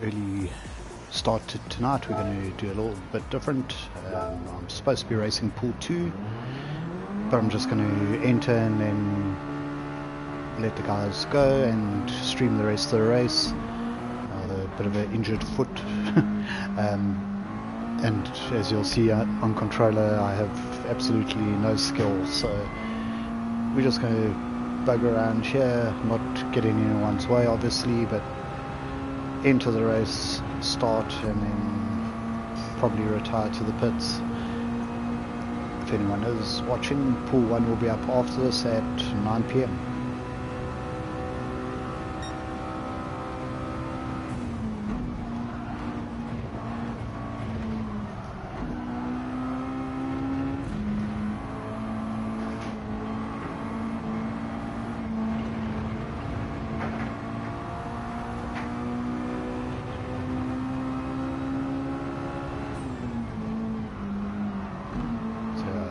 early start to tonight. We're going to do a little bit different. I'm supposed to be racing pool 2, but I'm just going to enter and then let the guys go and stream the rest of the race. A bit of an injured foot. And as you'll see on controller, I have absolutely no skills, so we're just going to bug around here, not get in anyone's way obviously, but enter the race, start, and then probably retire to the pits. If anyone is watching, pool 1 will be up after this at 9 PM.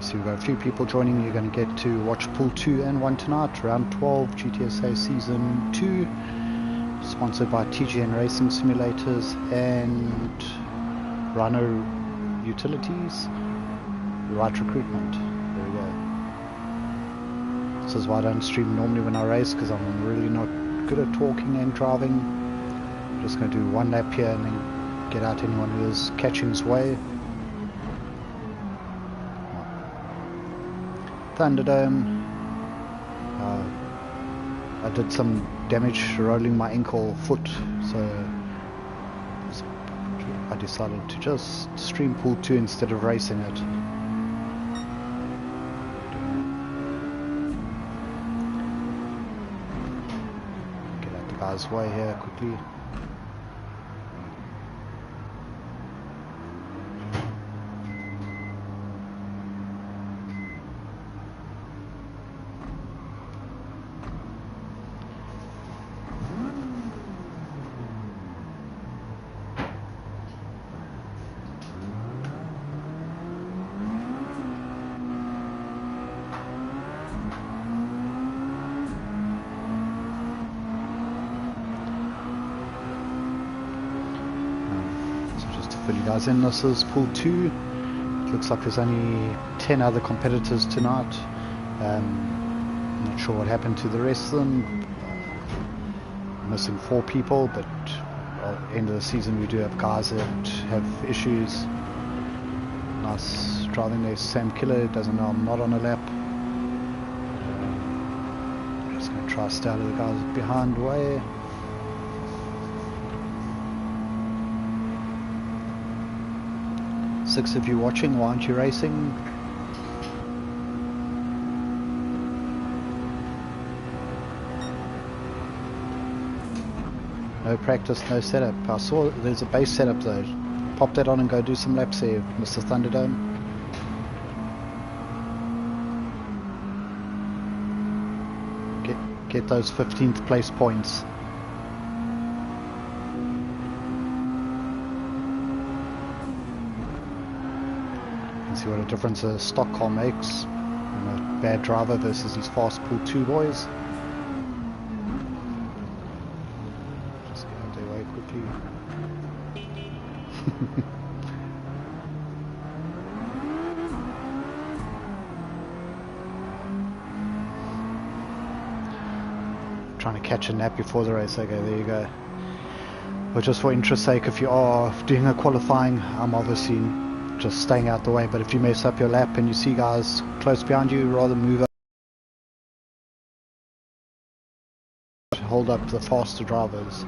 So we've got a few people joining. You're going to get to watch pool 2 and 1 tonight, round 12, Gtsa season 2, sponsored by TGN Racing Simulators and Rhino Utilities, Right Recruitment. There we go. This is why I don't stream normally when I race, because I'm really not good at talking and driving. I'm just going to do one lap here and then get out anyone who is catching his way. Thunderdome. I did some damage rolling my ankle foot, so I decided to just stream pool 2 instead of racing it. Get out the guy's way here quickly. Fill you guys in, this is pool 2. It looks like there's only 10 other competitors tonight. I'm not sure what happened to the rest of them. Missing 4 people, but at the end of the season we do have guys that have issues. Nice driving there, Sam Killer, doesn't know I'm not on a lap. Just going to try to stay out of the guys behind way. Six of you watching, why aren't you racing? No practice, no setup. I saw there's a base setup though. Pop that on and go do some laps there, Mr. Thunderdome. Get those 15th place points. See what a difference a stock car makes, and a bad driver versus these fast pool 2 boys. Just get out their way quickly. Trying to catch a nap before the race. Okay, there you go. But just for interest's sake, if you are doing a qualifying, I'm obviously just staying out the way, but if you mess up your lap and you see guys close behind you, rather move up, hold up the faster drivers.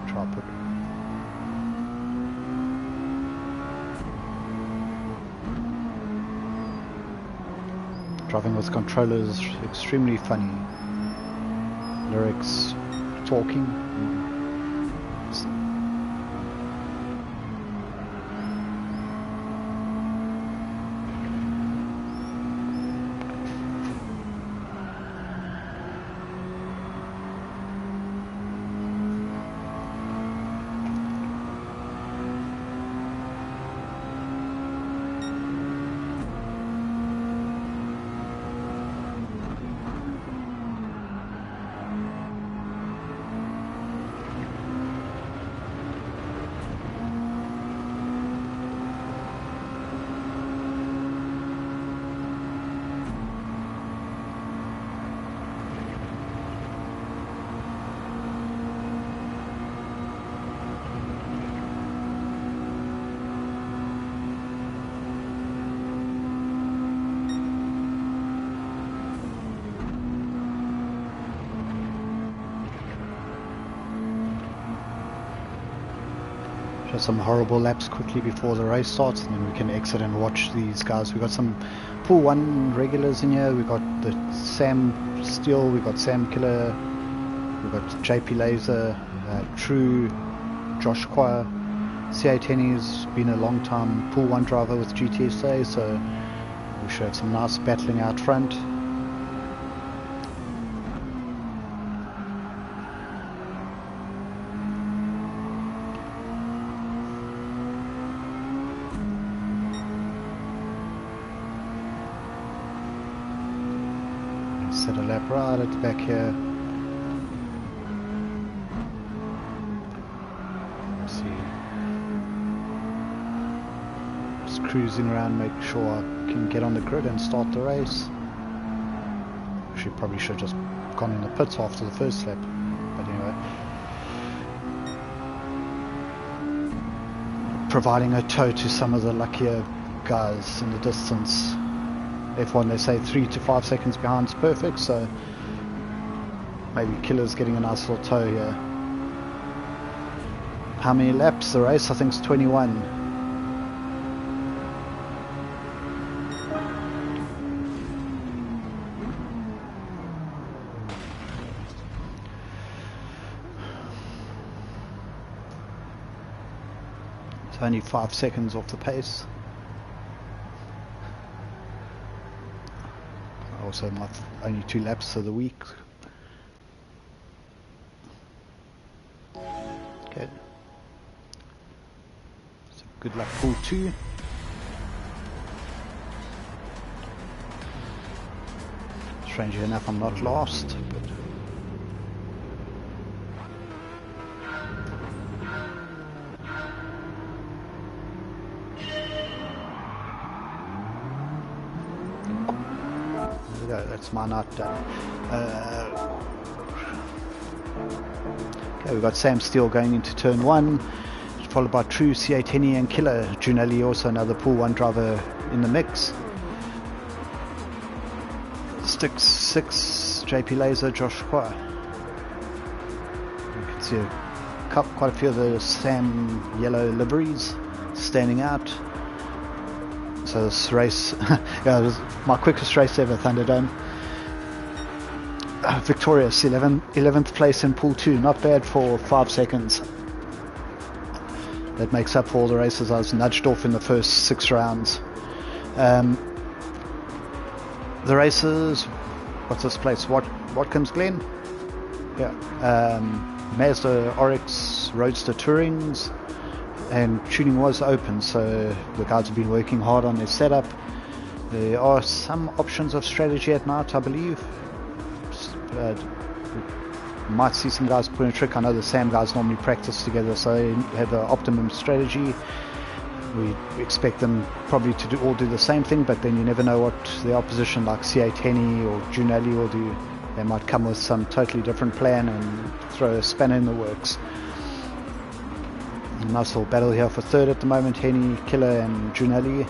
Try put driving with controllers is extremely funny. Lyrics, talking. Just some horrible laps quickly before the race starts, and then we can exit and watch these guys. We've got some Pool 1 regulars in here. We've got the Sam Steele, we've got Sam Killer, we've got JP Laser, True, Josh Quire. C8 Henny's been a long time Pool 1 driver with Gtsa, so we should have some nice battling out front. Set a lap right at the back here. Let's see. Just cruising around, make sure I can get on the grid and start the race. Probably should have just gone in the pits after the first lap. But anyway. Providing a tow to some of the luckier guys in the distance. F1 they say 3 to 5 seconds behind is perfect, so maybe Killer's getting a nice little tow here. How many laps the race? I think it's 21. It's only 5 seconds off the pace. Also my only 2 laps of the week. Okay. So good luck Pool 2. Strangely enough I'm not last, but that's my night done. Okay, we've got Sam Steele going into turn 1, followed by True, C8 Henny and Killer. Junelli also another Pool 1 driver in the mix. Sticks 6, JP Laser, Josh Quire. You can see quite a few of the Sam yellow liveries standing out. So this race, yeah, it was my quickest race ever, Thunderdome. Victorious, 11th place in Pool 2, not bad for 5 seconds. That makes up for all the races I was nudged off in the first 6 rounds. The races, what's this place? Watkins Glen? Yeah. Mazda Oryx Roadster Tourings. And tuning was open, so the guys have been working hard on their setup. There are some options of strategy at night, I believe. We might see some guys put in a trick. I know the Sam guys normally practice together, so they have an optimum strategy. We expect them probably to all do the same thing, but then you never know what the opposition like C8 Henny or Junelli will do. They might come with some totally different plan and throw a spanner in the works. Nice little battle here for third at the moment. Henny, Killer and Junelli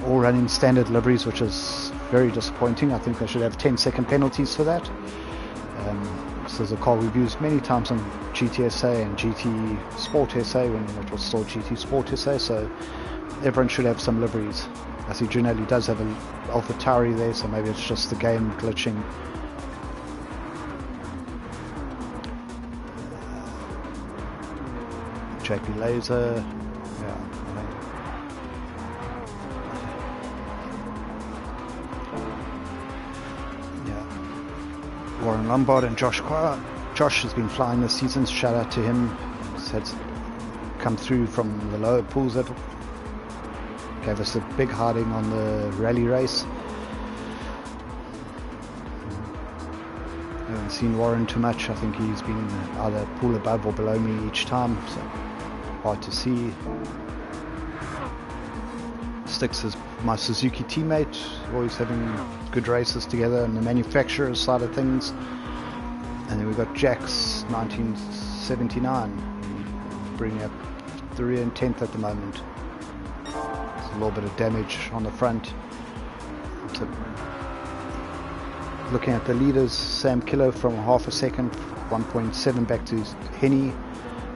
all running standard liveries, which is very disappointing. I think they should have 10-second penalties for that. This is a car we've used many times on GTSA and GT Sport SA when it was still GT Sport SA, so everyone should have some liveries. I see Junelli does have an Alpha Tauri there, so maybe it's just the game glitching. JP Laser, yeah. Warren Lombard and Josh Quire. Josh has been flying this season, shout out to him. He's had come through from the lower pools that gave us a big hiding on the rally race. I haven't seen Warren too much. I think he's been either pool above or below me each time, so hard to see. Sticks is my Suzuki teammate, always having good races together on the manufacturer's side of things. And then we've got Jax 1979 bringing up the rear and 10th at the moment. There's a little bit of damage on the front. So looking at the leaders, Sam Killer from half a second, 1.7 back to Henny.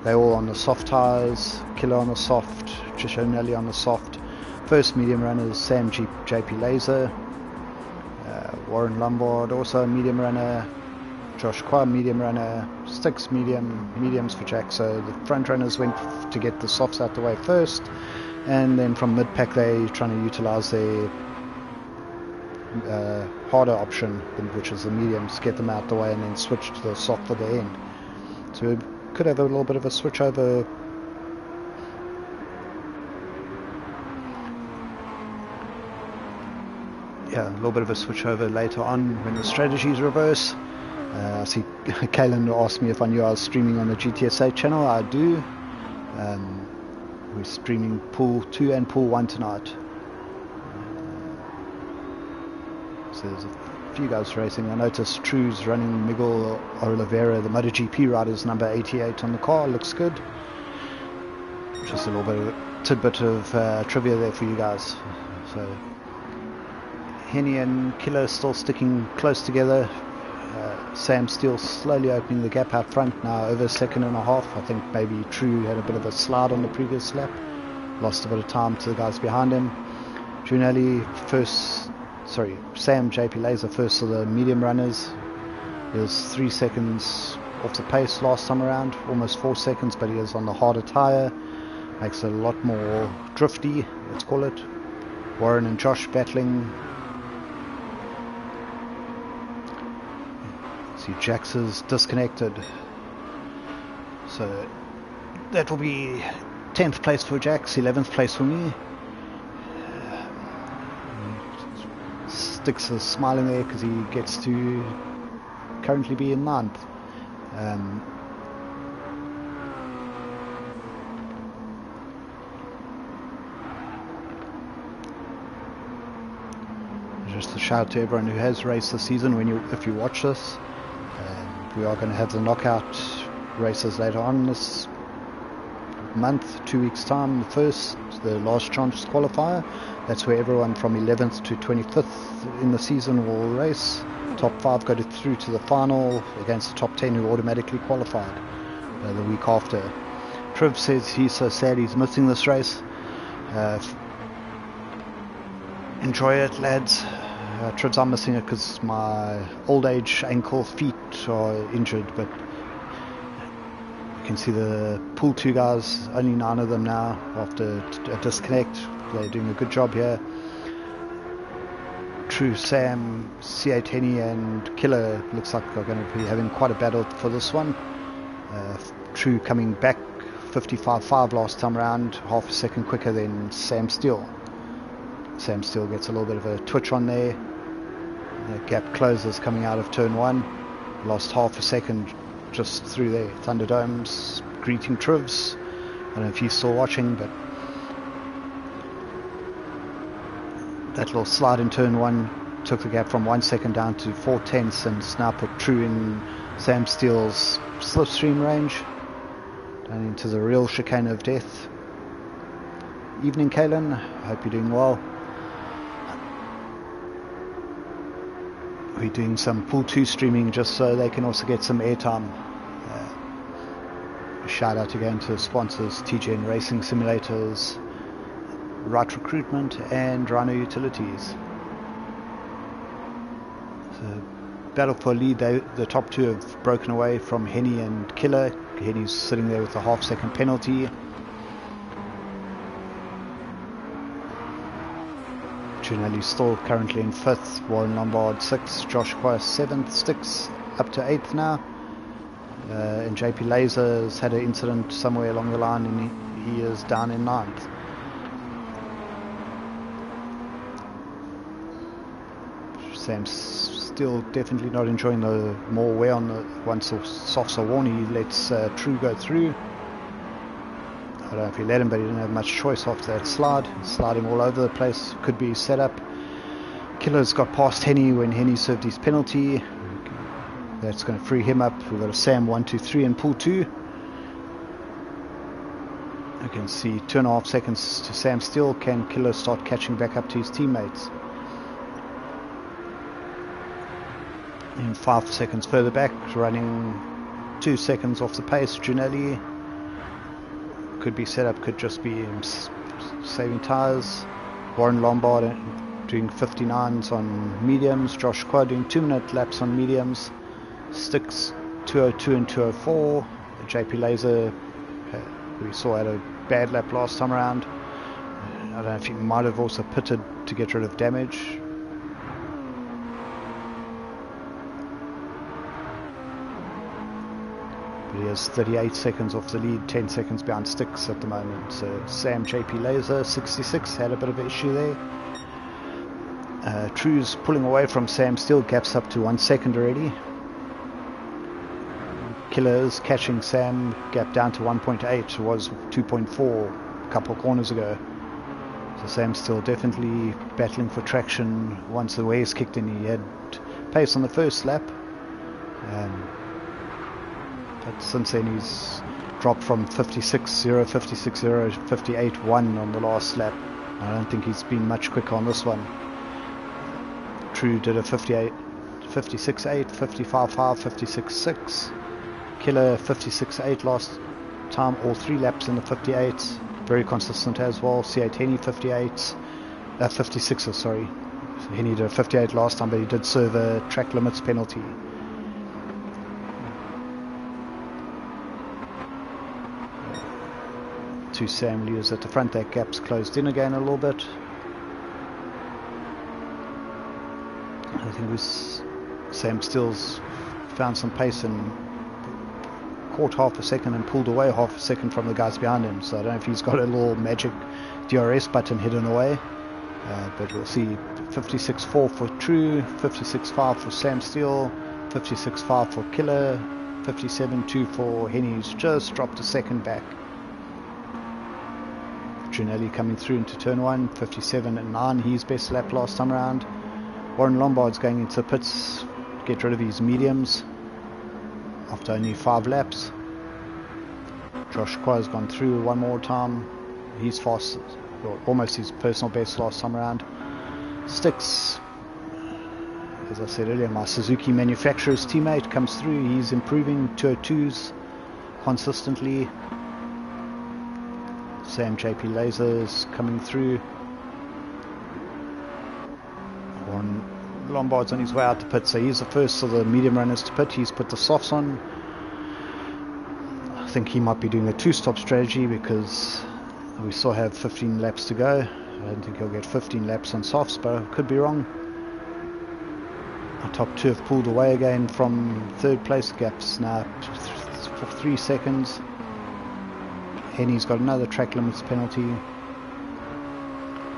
They're all on the soft tyres. Killer on the soft, Trishanelli on the soft. First medium runners, Sam JP Laser, Warren Lombard also a medium runner, Josh Qua medium runner, Sticks mediums for Jack. So the front runners went to get the softs out the way first, and then from mid-pack they're trying to utilise their harder option, which is the mediums, get them out the way and then switch to the soft for the end. So we could have a little bit of a switch over. Yeah, a little bit of a switch over later on when the strategies reverse. I see Kaylin asked me if I knew I was streaming on the Gtsa channel. I do. We're streaming pool 2 and pool 1 tonight. So there's a few guys racing. I noticed True's running Miguel Oliveira, the MotoGP rider's number 88 on the car. Looks good. Just a little bit of a tidbit of trivia there for you guys. So Henny and Killer still sticking close together. Sam Steele slowly opening the gap out front now, over a second and a half. I think maybe True had a bit of a slide on the previous lap, lost a bit of time to the guys behind him. Junelli first, sorry, Sam JP Laser first of the medium runners. He was 3 seconds off the pace last time around, almost 4 seconds, but he is on the harder tyre, makes it a lot more drifty, let's call it. Warren and Josh battling. See Gtsa's disconnected, so that will be 10th place for Jax, 11th place for me. Sticks is smiling there because he gets to currently be in 9th. Just a shout to everyone who has raced this season. If you watch this, we are going to have the knockout races later on this month, 2 weeks time. The last chance qualifier. That's where everyone from 11th to 25th in the season will race. Top 5 go through to the final against the top 10 who automatically qualified the week after. Triv says he's so sad he's missing this race. Enjoy it, lads. Trips, I'm missing it because my old age ankle feet are injured, but you can see the pool 2 guys, only 9 of them now after a disconnect. They're doing a good job here. True, Sam, C8 Henny and Killer looks like are going to be having quite a battle for this one. True coming back 55.5 last time around, half a second quicker than Sam Steele. Sam Steele gets a little bit of a twitch on there. The gap closes coming out of turn 1. Lost half a second just through there. Thunderdome's greeting Trivs. I don't know if he's still watching, but that little slide in turn 1 took the gap from 1 second down to 4/10 and it's now put True in Sam Steele's slipstream range. Down into the real chicane of death. Evening, Kaylin. Hope you're doing well. We're doing some pool 2 streaming just so they can also get some airtime. Shout out again to sponsors TGN Racing Simulators, Right Recruitment and Rhino Utilities. So, battle for lead, the top 2 have broken away from Henny and Killer. Henny's sitting there with a half-second penalty. Junelli's still currently in 5th, Warren Lombard 6th, Josh Qua 7th, Sticks up to 8th now. And JP Laser has had an incident somewhere along the line and he is down in 9th. Sam's still definitely not enjoying the more wear on the once the softs are worn. He lets True go through. I don't know if he let him, but he didn't have much choice after that slide. Sliding all over the place. Could be set up. Killer's got past Henny when Henny served his penalty. That's going to free him up. We've got a Sam 1, 2, 3 in pool 2. You can see 2.5 seconds to Sam Steele. Can Killer start catching back up to his teammates? And 5 seconds further back, running 2 seconds off the pace, Junelli. could be set up, could just be him saving tyres. Warren Lombard doing 59s on mediums. Josh Quad doing 2-minute laps on mediums. Sticks 202 and 204. JP Laser, we saw, had a bad lap last time around. I don't know if he might have also pitted to get rid of damage. But he has 38 seconds off the lead, 10 seconds behind Sticks at the moment. So Sam JP Laser, 66, had a bit of an issue there. True's pulling away from Sam, still gaps up to 1 second already. Killer's catching Sam, gap down to 1.8, was 2.4 a couple of corners ago. So Sam's still definitely battling for traction. Once the waves kicked in, he had pace on the first lap. But since then he's dropped from 56.0, 56.0, 58.1 on the last lap. I don't think he's been much quicker on this one. True did a 58, 56.8, 55.5, 56.6. Killer 56.8 last time, all 3 laps in the 58s. Very consistent as well. C8 Henny 58s, 56s, sorry. So Henny did a 58 last time, but he did serve a track limits penalty. To Sam Lewis at the front, that gap's closed in again a little bit. I think it was Sam Stills found some pace and caught half a second and pulled away half a second from the guys behind him. So I don't know if he's got a little magic DRS button hidden away, but we'll see. 56.4 for True, 56.5 for Sam Steele, 56.5 for Killer, 57.2 for Henny, who's just dropped a second back. Gianelli coming through into turn 1, 57.9, his best lap last time around. Warren Lombard's going into the pits, get rid of his mediums after only 5 laps. Josh Qua's gone through one more time. He's fast, or almost his personal best last time around. Sticks, as I said earlier, my Suzuki manufacturer's teammate, comes through. He's improving 202s consistently. Sam JP Lasers coming through. Warren Lombard's on his way out to pit, so he's the first of the medium runners to pit. He's put the softs on. I think he might be doing a 2-stop strategy because we still have 15 laps to go. I don't think he'll get 15 laps on softs, but I could be wrong. Our top 2 have pulled away again from 3rd place. Gaps now for 3 seconds. Henny's got another track limits penalty.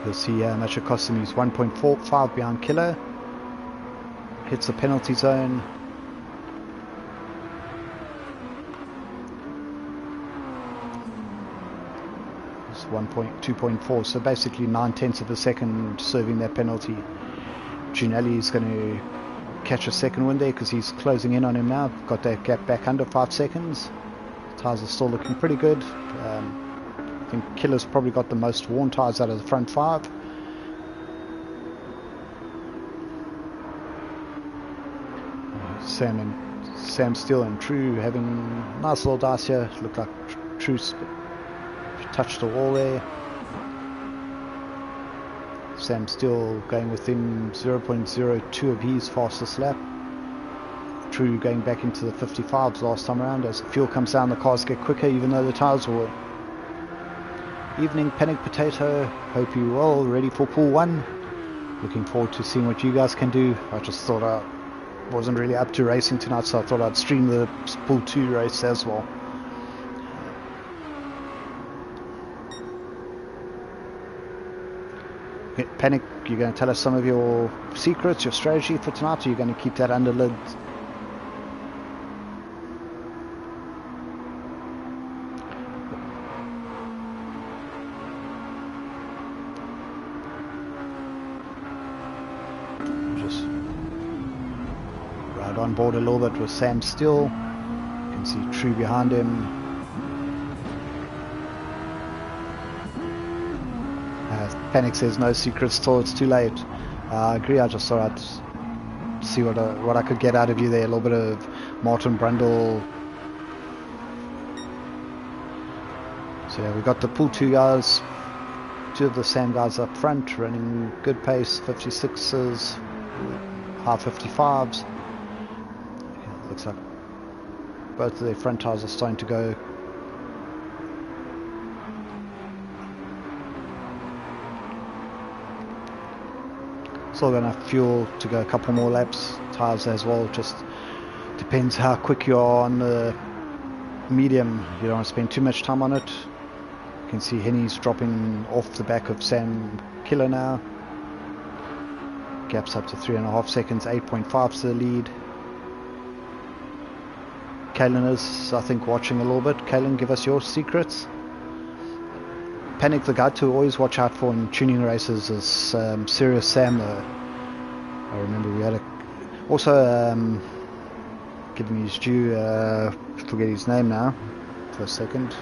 You'll see how much it cost him. He's 1.45 behind Killer. Hits the penalty zone. It's 2.4, so basically 9/10 of a second serving that penalty. Gianelli's going to catch a second win there because he's closing in on him now. Got that gap back under 5 seconds. Tyres are still looking pretty good. I think Killer's probably got the most worn tyres out of the front 5. Sam Steele and True having a nice little dice here. Look like True touched the wall there. Sam Steele going within 0.02 of his fastest lap. True going back into the 55s last time around. As the fuel comes down, the cars get quicker even though the tyres were. Evening Panic Potato, hope you all ready for pool 1. Looking forward to seeing what you guys can do. I just thought I wasn't really up to racing tonight, so I thought I'd stream the pool 2 race as well. Panic, you're going to tell us some of your secrets, your strategy for tonight, or you're going to keep that under lid? Just ride on board a little bit with Sam Steele. You can see True behind him. Panic says no secrets till it's too late. I agree. I just thought I'd see what I could get out of you there. A little bit of Martin Brundle So yeah, we got the pool 2 guys, 2 of the Sam guys up front, running good pace, 56s, high 55s. Yeah, looks like both of their front tires are starting to go. Still got enough fuel to go a couple more laps. Tires as well, just depends how quick you are on the medium. You don't want to spend too much time on it. You can see Henny's dropping off the back of Sam Killer now. Gaps up to 3.5 seconds, 8.5 to the lead. Kalen is, I think, watching a little bit. Kalen, give us your secrets. Panic, the guy to always watch out for in tuning races is Serious Sam though. I remember we had also giving his due, forget his name now for a second.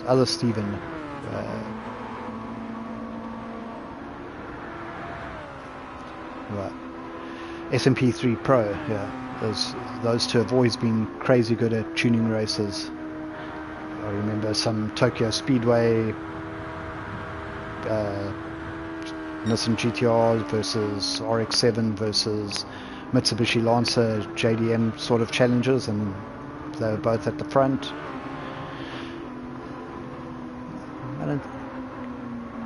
Other Stephen. Right. SMP3 Pro, yeah. Those two have always been crazy good at tuning races. I remember some Tokyo Speedway Nissan GTR versus RX-7 versus Mitsubishi Lancer JDM sort of challenges, and they were both at the front. I'm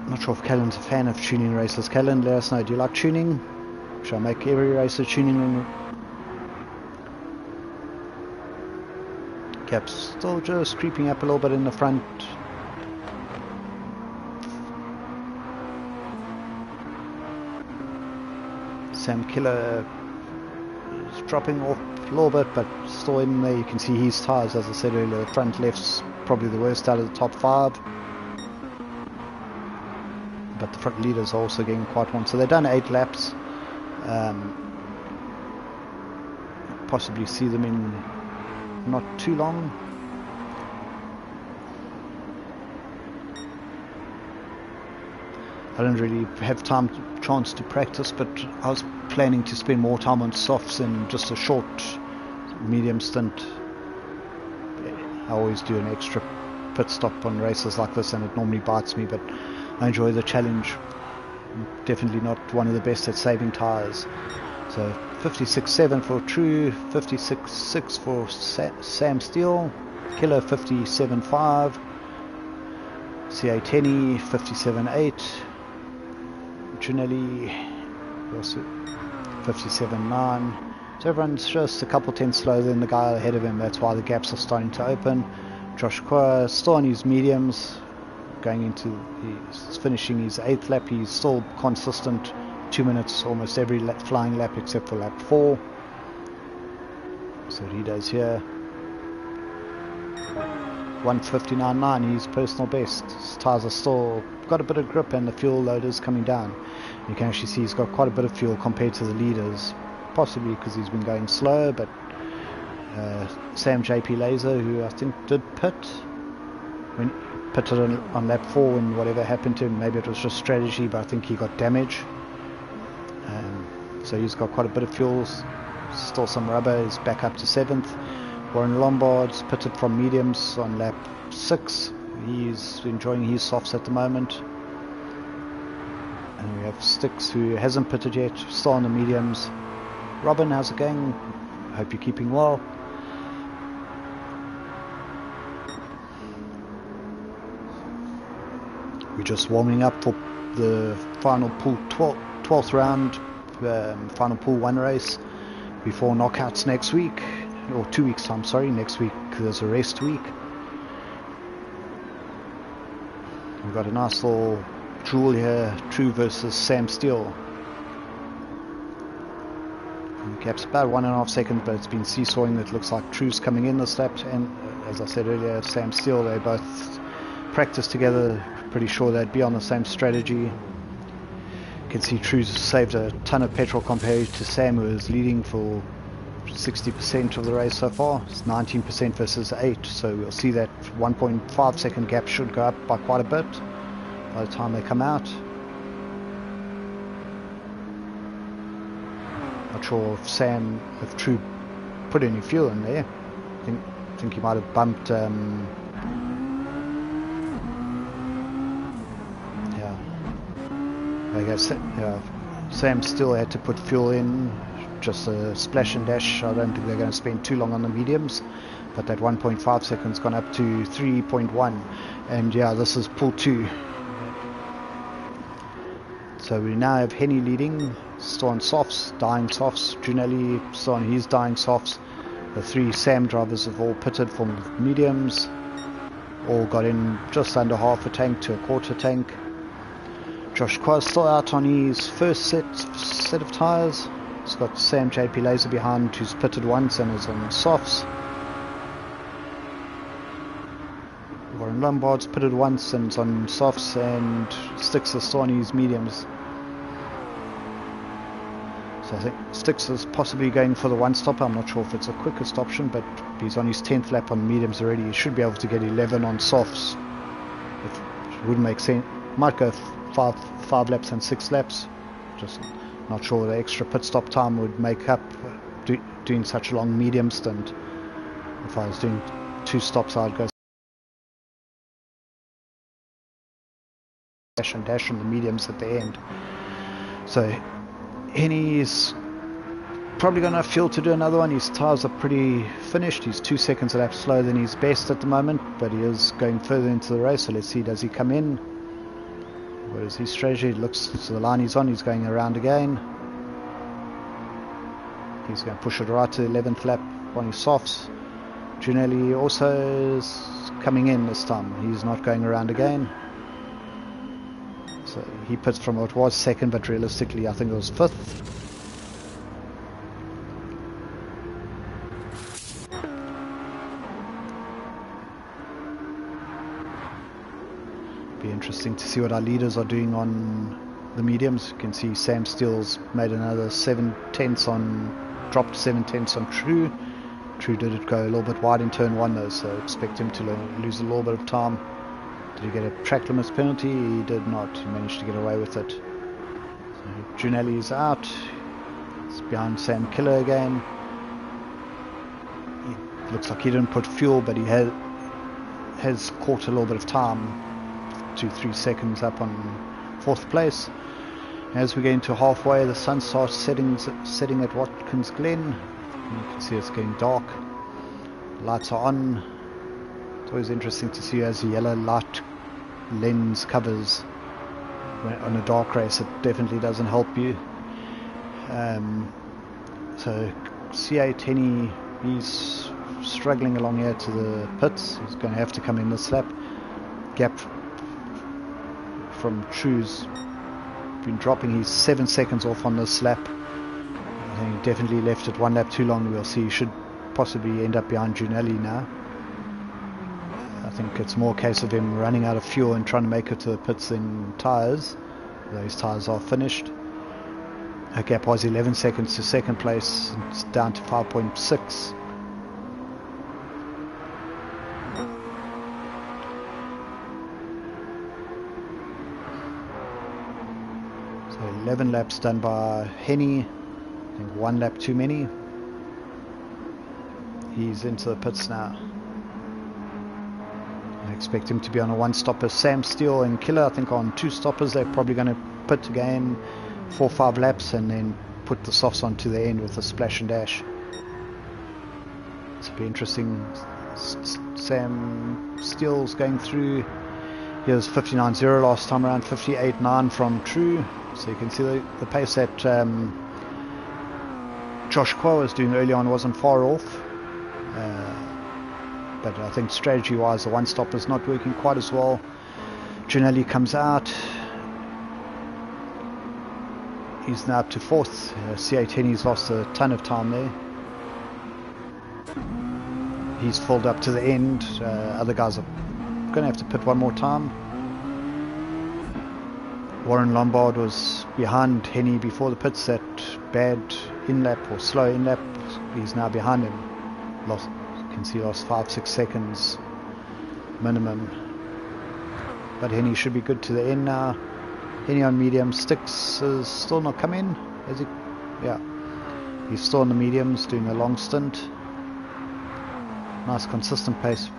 not sure if Callan's a fan of tuning races. Callan, let us know, do you like tuning? Should I make every racer tuning? Gaps still just creeping up a little bit in the front. Sam Killer is dropping off a little bit, but still in there. You can see his tyres, as I said earlier, the front left's probably the worst out of the top 5. But the front leaders are also getting quite one. So they've done 8 laps. Possibly see them in not too long. I don't really have chance to practice, but I was planning to spend more time on softs in just a short medium stint. I always do an extra pit stop on races like this, and it normally bites me, but I enjoy the challenge. I'm definitely not one of the best at saving tyres. So 56.7 for True, 56.6 for Sam Steele, Killer 57.5, C8 Henny 57.8, Trinelli 57.9. So everyone's just a couple tenths slower than the guy ahead of him. That's why the gaps are starting to open. Josh Quer still on his mediums, he's finishing his 8th lap. He's still consistent, 2 minutes almost every flying lap except for lap 4. So what he does here, 1:59.9, his personal best. His tyres are still got a bit of grip, and the fuel load is coming down. You can actually see he's got quite a bit of fuel compared to the leaders, possibly because he's been going slow. But Sam JP Laser, who I think did pit when pitted on lap 4 and whatever happened to him, maybe it was just strategy, but I think he got damage. So he's got quite a bit of fuel, still some rubber. He's back up to 7th. Warren Lombard's pitted from mediums on lap 6. He's enjoying his softs at the moment. And we have Sticks, who hasn't pitted yet, still on the mediums. Robin, how's it going? Hope you're keeping well. We're just warming up for the final pool 12th round, final pool 1 race before knockouts next week, or 2 weeks time, sorry. Next week there's a rest week. We've got a nice little duel here, True versus Sam Steele. Gaps about 1.5 seconds, but it's been seesawing. It looks like True's coming in this lap, and as I said earlier, Sam Steele, they both practice together. Pretty sure they'd be on the same strategy. You can see True's saved a ton of petrol compared to Sam, who is leading for 60% of the race so far. It's 19% versus 8, so we'll see that 1.5 second gap should go up by quite a bit by the time they come out. Not sure if True put any fuel in there. I think think he might have bumped. I guess Sam still had to put fuel in, just a splash and dash. I don't think they're going to spend too long on the mediums, but that 1.5 seconds gone up to 3.1, and yeah, this is pull 2. So we now have Henny leading, still on softs, dying softs. Gianelli still on his dying softs. The 3 Sam drivers have all pitted from mediums, all got in just under half a tank to a quarter tank. Josh Quaz still out on his first set of tyres. He's got Sam JP Laser behind, who's pitted once and is on softs. Warren Lombard's pitted once and is on softs, and Styx is still on his mediums. So I think Styx is possibly going for the one stopper. I'm not sure if it's a quickest option, but he's on his 10th lap on mediums already. He should be able to get 11 on softs. It wouldn't make sense. Might go 5 laps and 6 laps. Just not sure the extra pit stop time would make up doing such a long medium stint. If I was doing 2 stops, I'd go dash on the mediums at the end. So Henny's probably got enough fuel to do another one. His tyres are pretty finished. He's 2 seconds a lap slower than his best at the moment, but he is going further into the race. So let's see, does he come in? What is his strategy? It looks to the line he's on. He's going around again. He's going to push it right to the 11th lap on his softs. Gianelli also is coming in this time. He's not going around again. So he pits from what was second, but realistically I think it was 5th. Be interesting to see what our leaders are doing on the mediums. You can see Sam Steele's made another 7/10 on, dropped 7/10 on True. True did it go a little bit wide in turn 1 though, so expect him to lose a little bit of time. Did he get a track limits penalty? He did not. He managed to get away with it. So Gianelli is out. It's behind Sam Killer again. It looks like he didn't put fuel, but he has caught a little bit of time. 2-3 seconds up on 4th place. As we get into halfway, the sun starts setting at Watkins Glen. You can see it's getting dark. Lights are on. It's always interesting to see as the yellow light lens covers on a dark race. It definitely doesn't help you. So C8 Henny, he's struggling along here to the pits. He's going to have to come in this lap. Gap from True's been dropping. He's 7 seconds off on this lap. I think he definitely left it 1 lap too long. We'll see. He should possibly end up behind Gianelli now. I think it's more a case of him running out of fuel and trying to make it to the pits than tyres. Those tyres are finished. Her gap was 11 seconds to second place. It's down to 5.6. So 11 laps done by Henny. I think 1 lap too many. He's into the pits now. I expect him to be on a 1 stopper. Sam Steele and Killer, I think, on 2 stoppers. They're probably going to pit again 4-5 laps and then put the softs on to the end with a splash and dash. It's be interesting. Sam Steele's going through. He was 59.0 last time around, 58.9 from True. So you can see the pace that Josh Qua was doing early on wasn't far off. But I think strategy-wise, the 1 stopper is not working quite as well. Gianelli comes out. He's now up to 4th. C8 Henny's lost a ton of time there. He's filled up to the end. Other guys are going to have to pit 1 more time. Warren Lombard was behind Henny before the pits. That bad in-lap or slow in-lap, he's now behind him. You can see lost 5-6 seconds minimum. But Henny should be good to the end now. Henny on medium. Styx is still not come in. Is he? Yeah. He's still on the mediums doing a long stint. Nice consistent pace.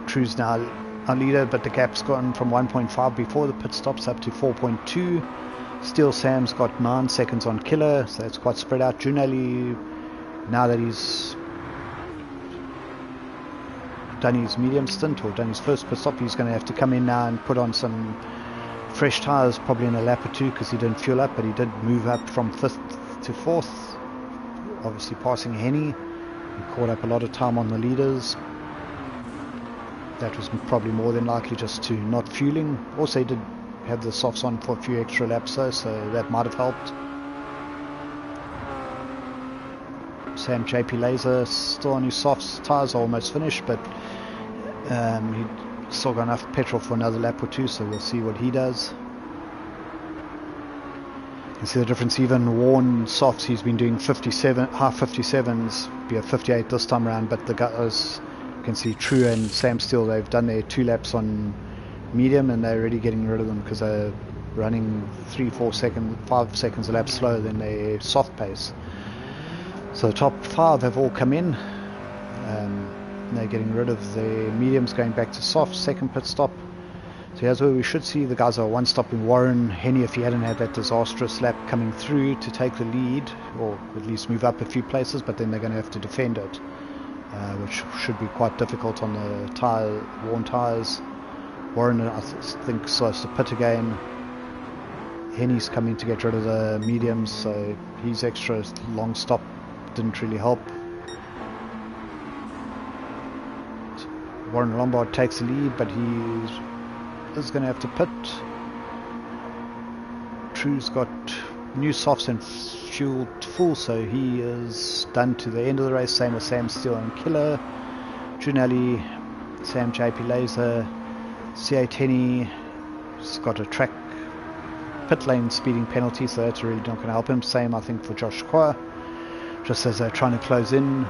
True's now our leader, but the gap's gone from 1.5 before the pit stops up to 4.2. Still Sam's got 9 seconds on Killer, so it's quite spread out. Junelli, now that he's done his medium stint or done his first pit stop, he's going to have to come in now and put on some fresh tyres, probably in a lap or two, because he didn't fuel up, but he did move up from 5th to 4th, obviously passing Henny. He caught up a lot of time on the leaders. That was probably more than likely just to not fueling. Also, he did have the softs on for a few extra laps though, so that might have helped. Sam JP Laser still on his softs. Tyres are almost finished, but he's still got enough petrol for another lap or two, so we'll see what he does. You can see the difference. Even worn softs, he's been doing 57, half 57s, be a 58 this time around, but the guys, you can see True and Sam Steele, they've done their 2 laps on medium and they're already getting rid of them because they're running 3-4 seconds, 5 seconds a lap slower than their soft pace. So the top 5 have all come in. They're getting rid of their mediums, going back to soft. Second pit stop. So here's where we should see the guys are one stopping Warren. Henny, if he hadn't had that disastrous lap, coming through to take the lead, or at least move up a few places, but then they're going to have to defend it, which should be quite difficult on the worn tyres. Warren, I think, starts to pit again. Henny's coming to get rid of the mediums, so his extra long stop didn't really help. Warren Lombard takes the lead, but he is going to have to pit. True's got new softs and fuel full, so he is done to the end of the race. Same as Sam Steele and Killer. Junelli, Sam JP Laser, C8 Henny has got a track pit lane speeding penalty, so that's really not going to help him. Same, I think, for Josh Qua, just as they're trying to close in.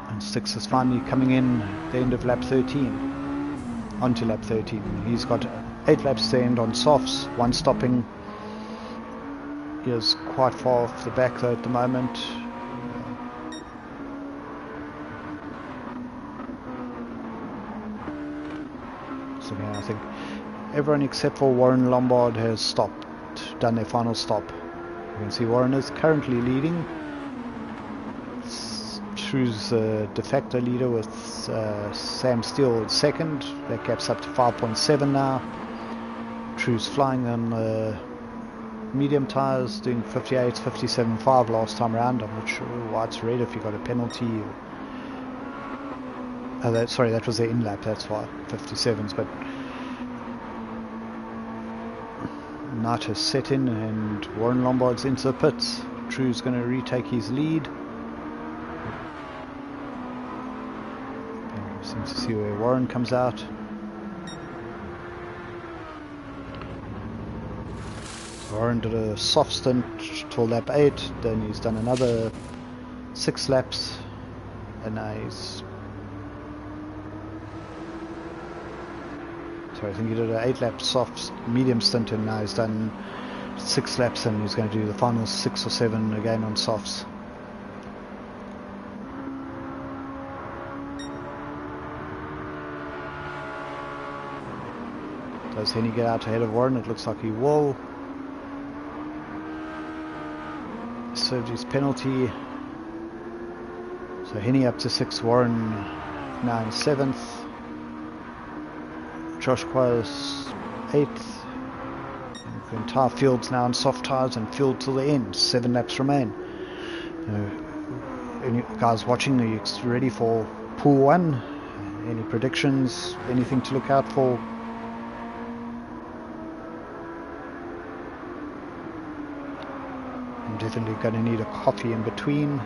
And Styx is finally coming in at the end of lap 13, onto lap 13. He's got 8 laps to end on softs, 1 stopping. He is quite far off the back though at the moment. So yeah, I think everyone except for Warren Lombard has stopped, done their final stop. You can see Warren is currently leading. True's de facto leader with Sam Steele second. That gap's up to 5.7 now. True's flying on medium tyres, doing 58, 57.5 last time around. I'm not sure why it's red, if you got a penalty. Sorry, that was the in lap, that's why 57s. But Knight has set in and Warren Lombard's into the pits. True's going to retake his lead. Seems to see where Warren comes out. Warren did a soft stint till lap 8, then he's done another 6 laps, and now he's... Sorry, I think he did an 8 lap soft medium stint, and now he's done 6 laps, and he's going to do the final 6 or 7 again on softs. Does Henny get out ahead of Warren? It looks like he will. Served his penalty. So Henny up to 6th, Warren now in 7th. Josh Quay's 8th. The entire field's now on soft tyres and fueled till the end. 7 laps remain. Any guys watching, are you ready for pool 1? Any predictions? Anything to look out for? I'm definitely going to need a coffee in between.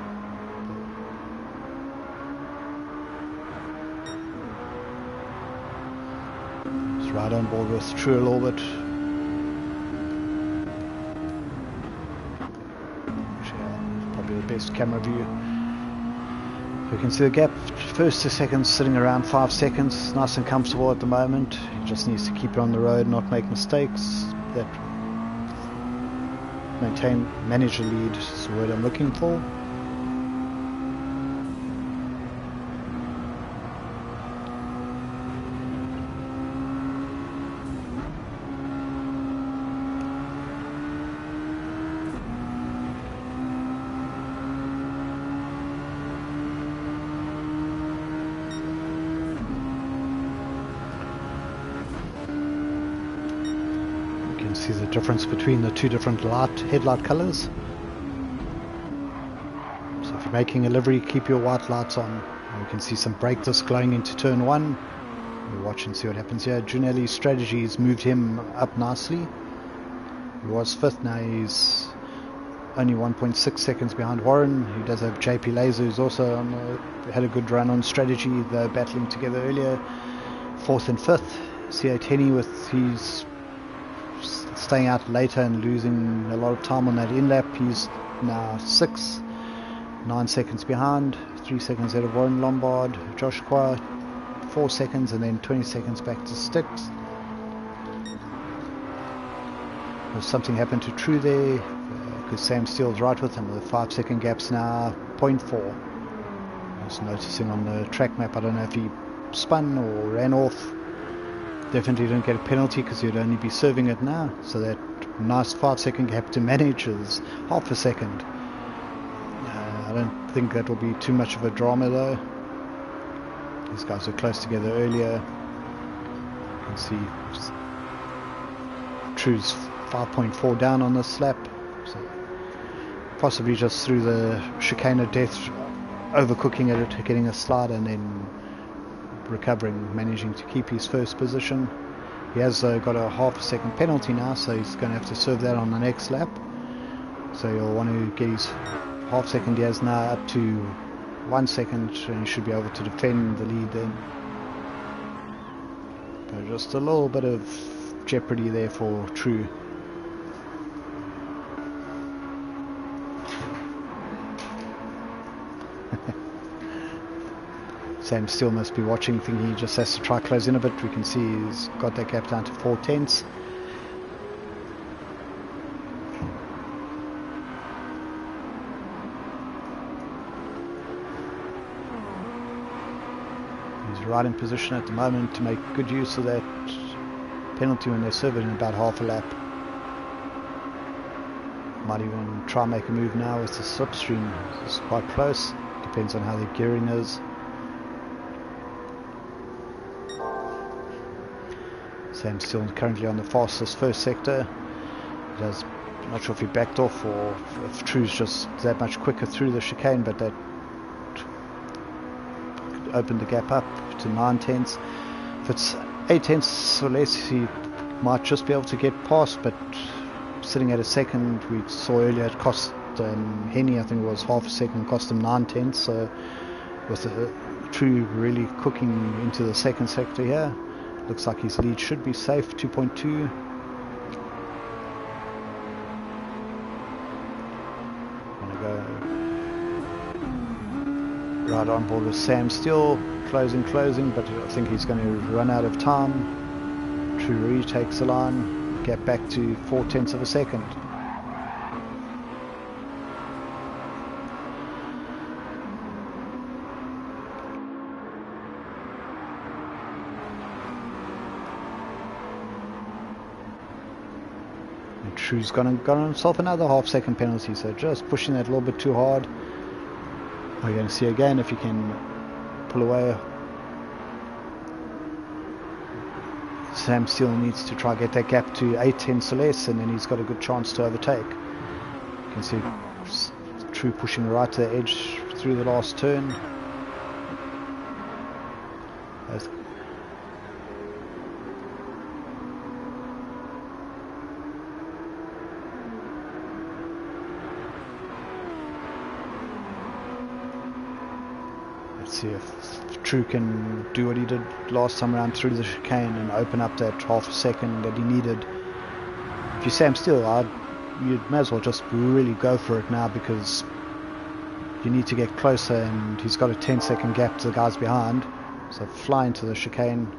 Just right on board with True a little bit. Probably the best camera view. You can see the gap, first to second, sitting around 5 seconds. Nice and comfortable at the moment. He just needs to keep it on the road, not make mistakes. That manage the lead is the word I'm looking for. See the difference between the two different headlight colors. So if you're making a livery, keep your white lights on. And we can see some brake disc glowing into turn 1. We'll watch and see what happens here. Gianelli's strategies moved him up nicely. He was 5th, now he's only 1.6 seconds behind Warren. He does have JP Laser, who's also had a good run on strategy. They're battling together earlier. 4th and 5th. C8 Henny with his staying out later and losing a lot of time on that in lap. He's now 6, 9 seconds behind, 3 seconds ahead of Warren Lombard. Josh Qua 4 seconds and then 20 seconds back to Sticks. There's something happened to True there because Sam Steele's right with him. The 5 second gap's now 0.4. I was noticing on the track map, I don't know if he spun or ran off. Definitely don't get a penalty because you'd only be serving it now. So that nice 5 second gap to manage is half a second. I don't think that will be too much of a drama though. These guys were close together earlier. You can see True's 5.4 down on this lap. So possibly just through the chicane of death, overcooking it, getting a slide and then recovering, managing to keep his first position. He has got a half a second penalty now, so he's going to have to serve that on the next lap. So he'll want to get his half second he has now up to 1 second, and he should be able to defend the lead then. But just a little bit of jeopardy there for True. Sam still must be watching, thinking he just has to try close in a bit. We can see he's got that gap down to 4 tenths. He's right in position at the moment to make good use of that penalty when they serve it in about half a lap. Might even try and make a move now with the slipstream. It's quite close. Depends on how the gearing is. Sam still currently on the fastest first sector. I'm not sure if he backed off or if True's just that much quicker through the chicane, but that opened the gap up to 9 tenths. If it's 8 tenths or less, he might just be able to get past, but sitting at a second, we saw earlier it cost Henny, I think it was half a second, cost him 9 tenths. So with True really cooking into the second sector here, looks like his lead should be safe, 2.2. Gonna go right on board with Sam Steele, closing, but I think he's going to run out of time. True retakes the line, get back to 4 tenths of a second. True's got himself another half second penalty, so just pushing that a little bit too hard. We're going to see again if he can pull away. Sam Steele needs to try get that gap to 8 tenths or less, and then he's got a good chance to overtake. You can see True pushing right to the edge through the last turn. See if True can do what he did last time around through the chicane and open up that half a second that he needed. If you're Sam Steele, you may as well just really go for it now, because you need to get closer, and he's got a 10-second gap to the guys behind. So fly into the chicane,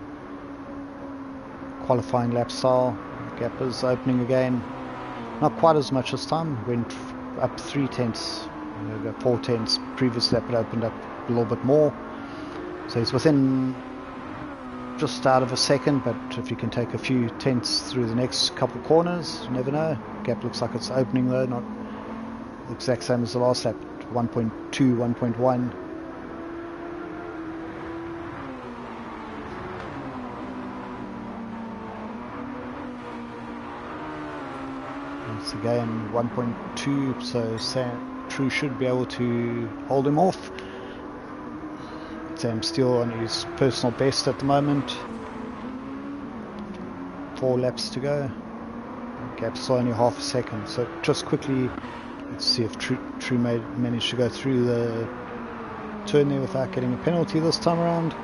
qualifying lap style. Gap is opening again. Not quite as much this time, went up 3 tenths, 4 tenths. Previous lap it opened up a little bit more. So he's within just out of a second, but if you can take a few tenths through the next couple corners, you never know. Gap looks like it's opening though, not the exact same as the last lap, 1.2, 1.1. Once again 1.2, so True should be able to hold him off. Sam still on his personal best at the moment. 4 laps to go. Gap's only half a second. So just quickly, let's see if True managed to go through the turn there without getting a penalty this time around.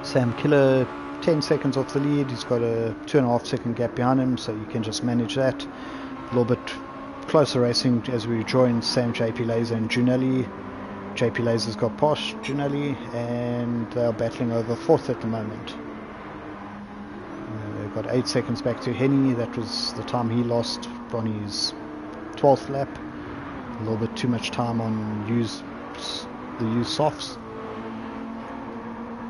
Sam Killer 10 seconds off the lead. He's got a 2.5 second gap behind him, so you can just manage that. A little bit closer racing as we join Sam, JP Laser and Giunelli. JP Laser's got past Giunelli and they're battling over 4th at the moment. They've got 8 seconds back to Henny. That was the time he lost on his 12th lap. A little bit too much time on the used softs.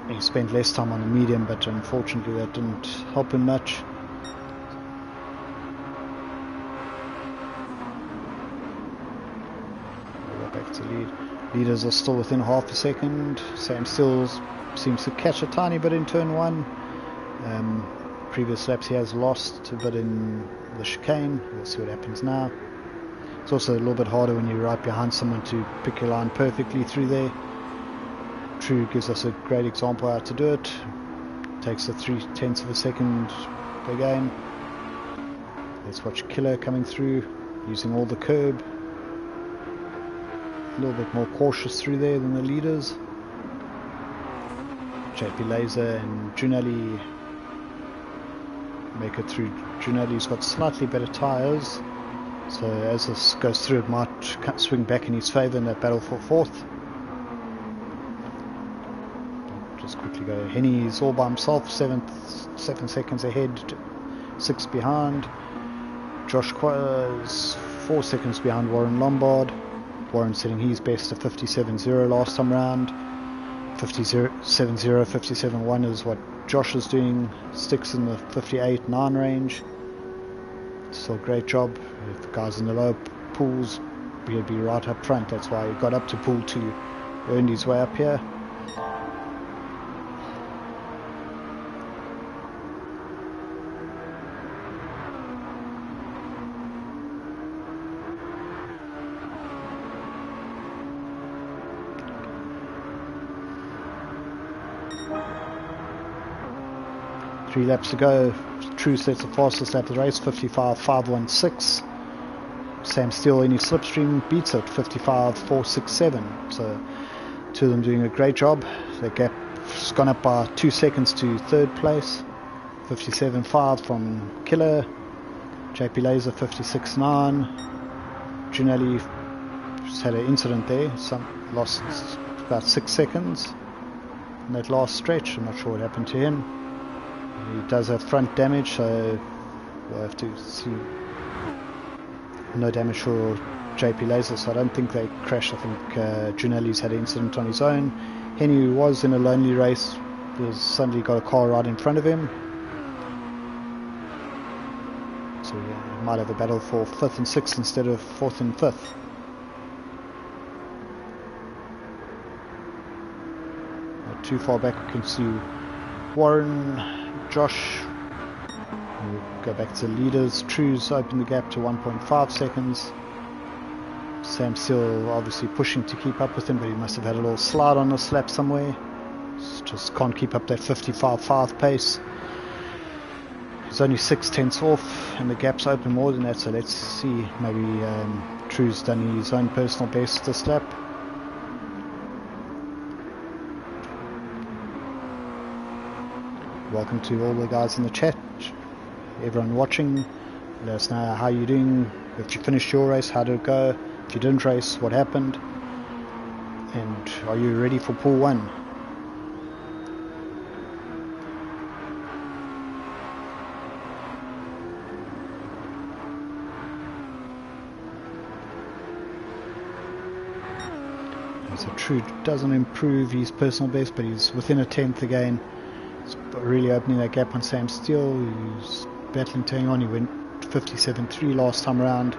He spent less time on the medium, but unfortunately that didn't help him much. Back to lead. Leaders are still within half a second. Sam still seems to catch a tiny bit in turn 1. Previous laps he has lost a bit in the chicane. We'll see what happens now. It's also a little bit harder when you're right behind someone to pick your line perfectly through there. True gives us a great example how to do it. Takes a 0.3 of a second per game. Let's watch Killer coming through, using all the curb. A little bit more cautious through there than the leaders. JP Laser and Giunelli make it through. Giunelli's got slightly better tyres, so as this goes through it might swing back in his favour in that battle for 4th. Just quickly go. Henny's all by himself, 7 seconds ahead, 6 behind. Josh is 4 seconds behind Warren Lombard. Warren setting his best of 57.0 last time round. 57.0, 57.1 is what Josh is doing. Sticks in the 58.9 range. Still a great job. If the guys in the lower pools, he'll be right up front. That's why he got up to pool 2. Earned his way up here. Three laps to go. True sets the fastest lap of the race, 55.516. Sam Steele in his slipstream beats it, 55.467. So two of them doing a great job. The gap's gone up by 2 seconds to 3rd place. 57.5 from Killer. JP Laser 56.9. Giunelli just had an incident there. Lost about 6 seconds in that last stretch. I'm not sure what happened to him. He does have front damage, so we'll have to see. No damage for JP Laser, so I don't think they crashed. I think Giunelli's had an incident on his own. Henny, who was in a lonely race, has suddenly got a car right in front of him. So he might have a battle for 5th and 6th instead of 4th and 5th. Not too far back we can see Warren, Josh. We'll go back to the leaders. True's opened the gap to 1.5 seconds. Sam still obviously pushing to keep up with him, but he must have had a little slide on this lap somewhere. Just can't keep up that 55.5 pace. He's only 6 tenths off, and the gap's open more than that, so let's see. Maybe True's done his own personal best this lap. Welcome to all the guys in the chat, everyone watching. Let us know how you're doing. If you finished your race, how did it go? If you didn't race, what happened? And are you ready for pool 1? So True doesn't improve his personal best, but he's within a tenth again. He's really opening that gap on Sam Steele. He's battling to hang on. He went 57.3 last time around.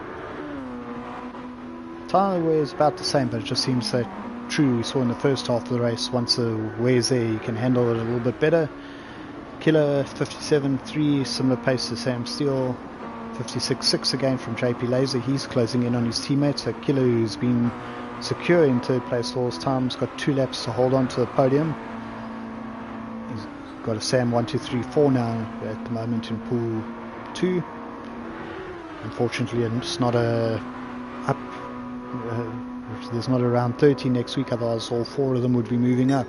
Time was about the same, but it just seems that True, we saw in the first half of the race, once the wear's there, he can handle it a little bit better. Killer 57.3, similar pace to Sam Steele. 56.6 again from JP Laser. He's closing in on his teammate. So Killer, who's been secure in third place all this time, has got 2 laps to hold on to the podium. He's got a Sam 1, 2, 3, 4 now at the moment in pool 2. Unfortunately, it's not a up. There's not a round 30 next week, otherwise all 4 of them would be moving up.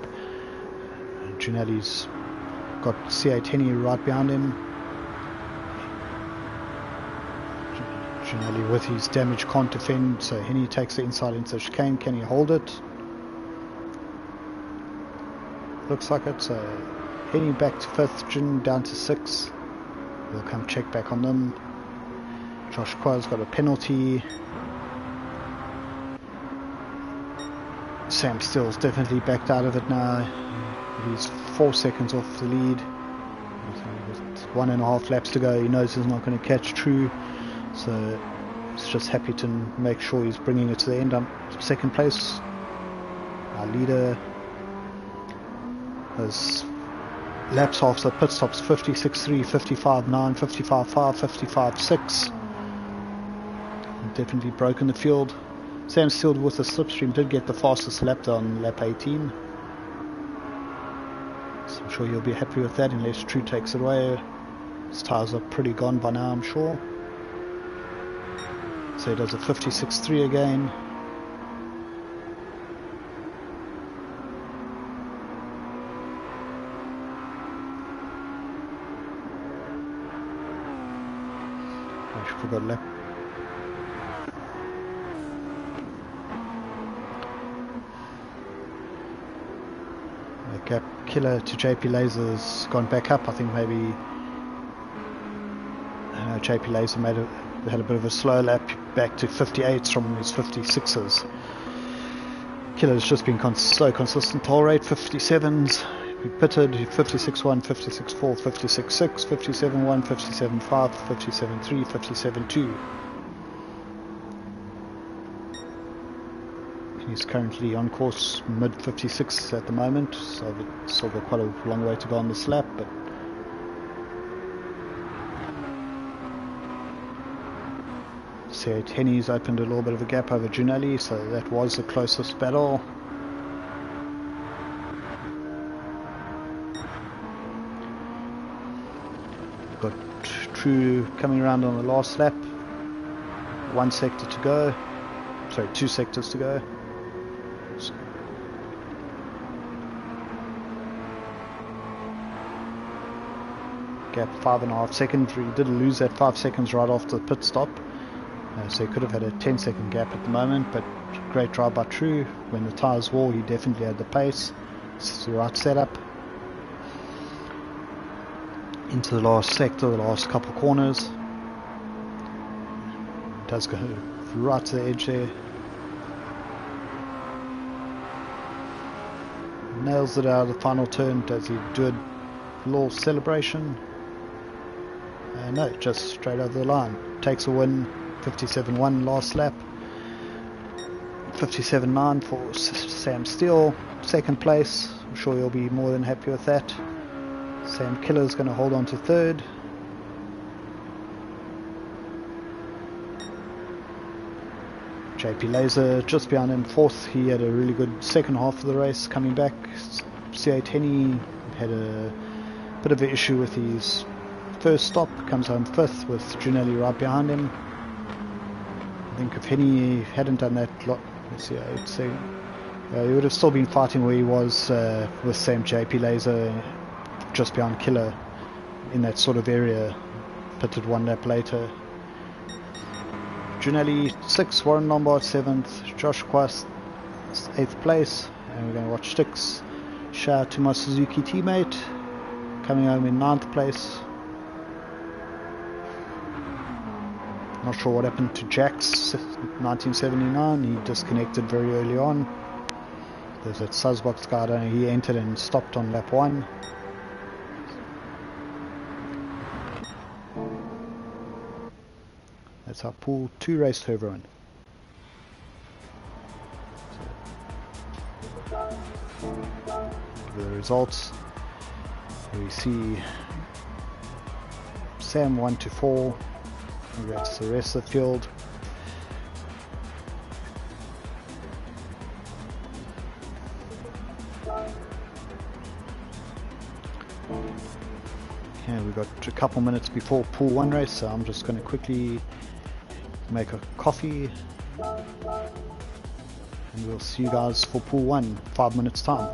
Ginelli's got C8 Henny right behind him. Ginelli with his damage can't defend, so Henny takes the inside into the chicane. Can he hold it? Looks like it. So Henny back to 5th, Gin down to 6th. We'll come check back on them. Josh Qua's got a penalty. Sam Steele's definitely backed out of it now. He's 4 seconds off the lead. With 1.5 laps to go, he knows he's not going to catch True, so he's just happy to make sure he's bringing it to the end. Second place, our leader has laps after pit stops 56.3, 55.9, 55.5, 55.6. Definitely broken the field. Sam Steele with the slipstream did get the fastest lap on lap 18. So I'm sure he'll be happy with that unless True takes it away. His tyres are pretty gone by now, I'm sure. So he does a 56.3 again. I forgot lap. Gap Killer to JP Laser's gone back up. I think maybe JP Laser had a bit of a slow lap back to 58s from his 56s. Killer's just been so consistent. Toll rate 57s. We pitted 56.1, 56.4, 56.6, 57.1, 57.5, 57.3, 57.2. He's currently on course mid 56 at the moment, so it's still got quite a long way to go on this lap, but C8 Henny's opened a little bit of a gap over Ginelli, so that was the closest battle. Got True coming around on the last lap. 1 sector to go. Sorry, 2 sectors to go. Gap 5.5 seconds. He did lose that 5 seconds right after the pit stop, so he could have had a 10-second gap at the moment, but great drive by True. When the tyres wore, he definitely had the pace. It's the right setup. Into the last sector, the last couple corners. Does go right to the edge there. Nails it out of the final turn. Does he do a little celebration? No, just straight over the line. Takes a win. 57.1 last lap. 57.9 for Sam Steele. Second place. I'm sure you'll be more than happy with that. Sam Killer's going to hold on to third. JP Laser just behind him, fourth. He had a really good second half of the race coming back. C8 Henny had a bit of an issue with his first stop, comes home fifth with Ginelli right behind him. I think if Henny hadn't done that lot, let's see, I'd say he would have still been fighting where he was with Sam JP Laser just behind Killer in that sort of area, pitted 1 lap later. Ginelli 6th, Warren Lombard 7th, Josh Quast 8th place, and we're going to watch Sticks. Shout out to my Suzuki teammate coming home in 9th place. Not sure what happened to Jax 1979, he disconnected very early on. There's that Suzzbox guy, I don't know, he entered and stopped on lap 1. That's our Pool 2 race to everyone. The results, we see Sam 1 to 4, and that's the rest of the field. Okay, we've got a couple minutes before Pool 1 race, so I'm just going to quickly make a coffee and we'll see you guys for Pool 1, 5 minutes time.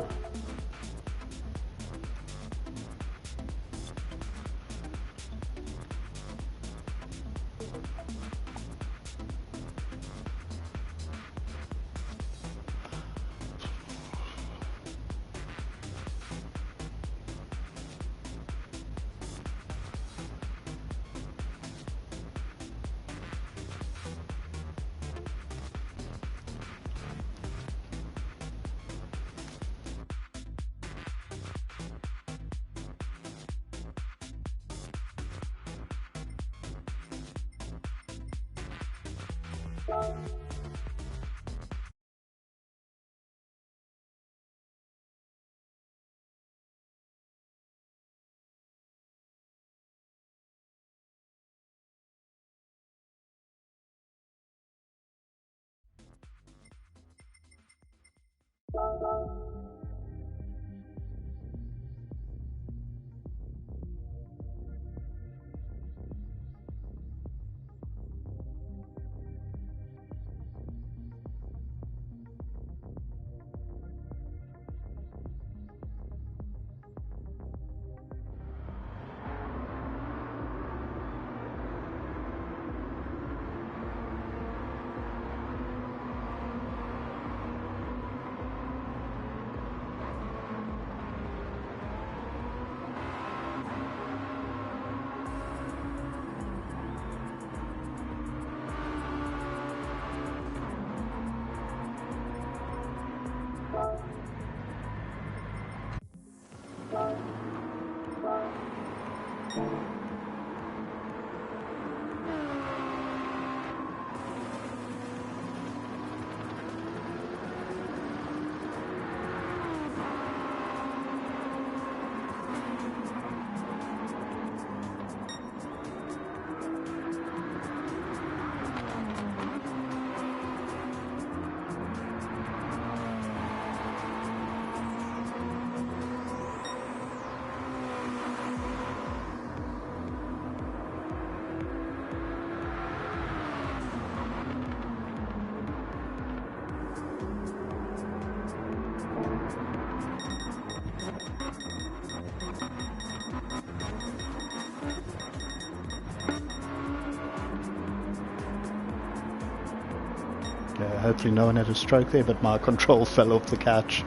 Hopefully no one had a stroke there, but my control fell off the couch,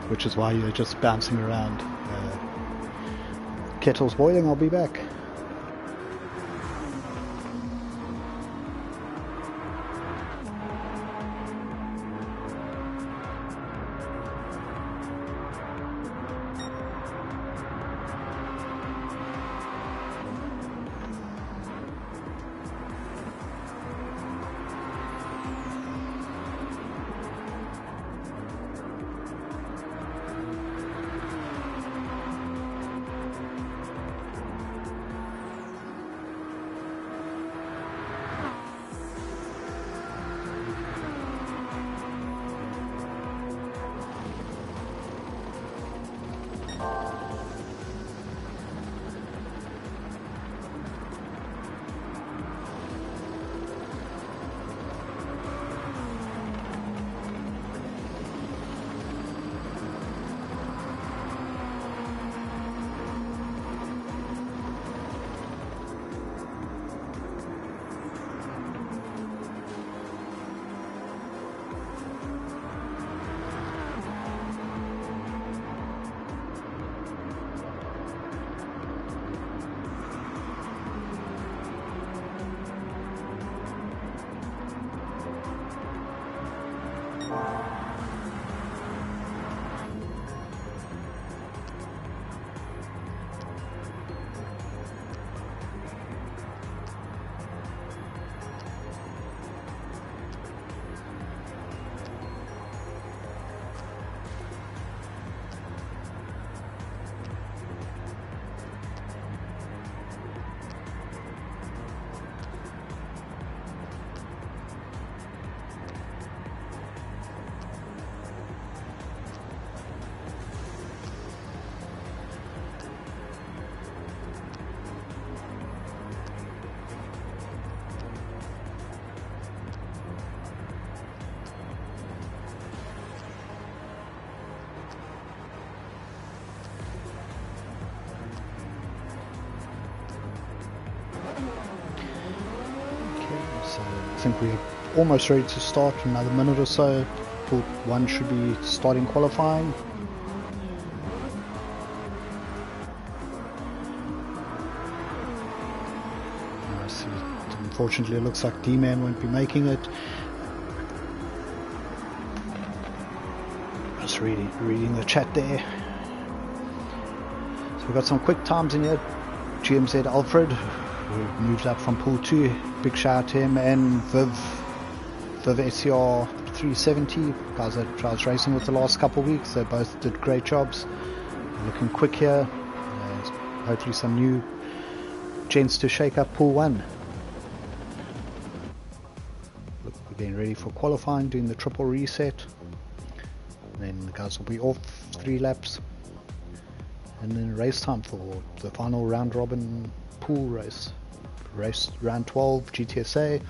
which is why you're just bouncing around. Kettle's boiling, I'll be back. think we're almost ready to start. Another minute or so. Pool 1 should be starting qualifying. Unfortunately, it looks like D-Man won't be making it. Just reading the chat there. So we've got some quick times in here. GMZ Alfred, who moved up from Pool 2. Big shout out to him, and Viv SCR 370. Guys that I was racing with the last couple of weeks. They both did great jobs. Looking quick here. Hopefully some new gents to shake up Pool 1. We're getting ready for qualifying, doing the triple reset. And then the guys will be off 3 laps. And then race time for the final round robin pool race. Race round 12 Gtsa.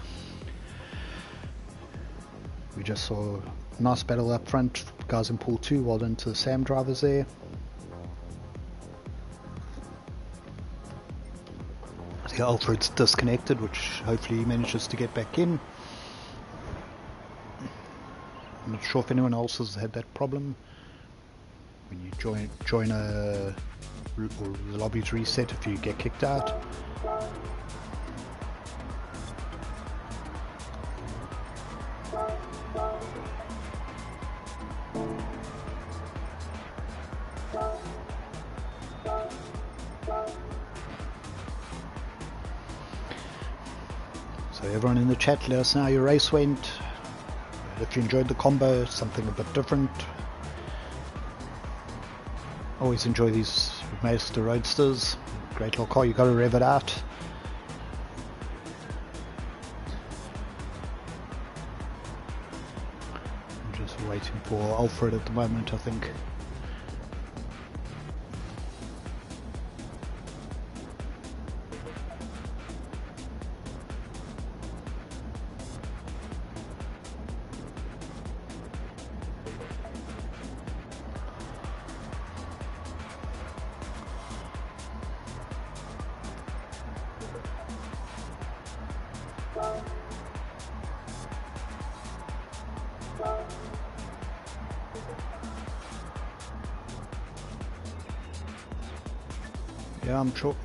We just saw a nice battle up front. Guys in pool 2, well done to the Sam drivers there. See, Alfred's disconnected, which hopefully he manages to get back in. I'm not sure if anyone else has had that problem. When you join a or the lobby's reset if you get kicked out. So everyone in the chat, let us know how your race went. If you enjoyed the combo, something a bit different. Always enjoy these Master Roadsters. Great little car, you got to rev it out. I'm just waiting for Alfred at the moment, I think. Yeah, I'm sure.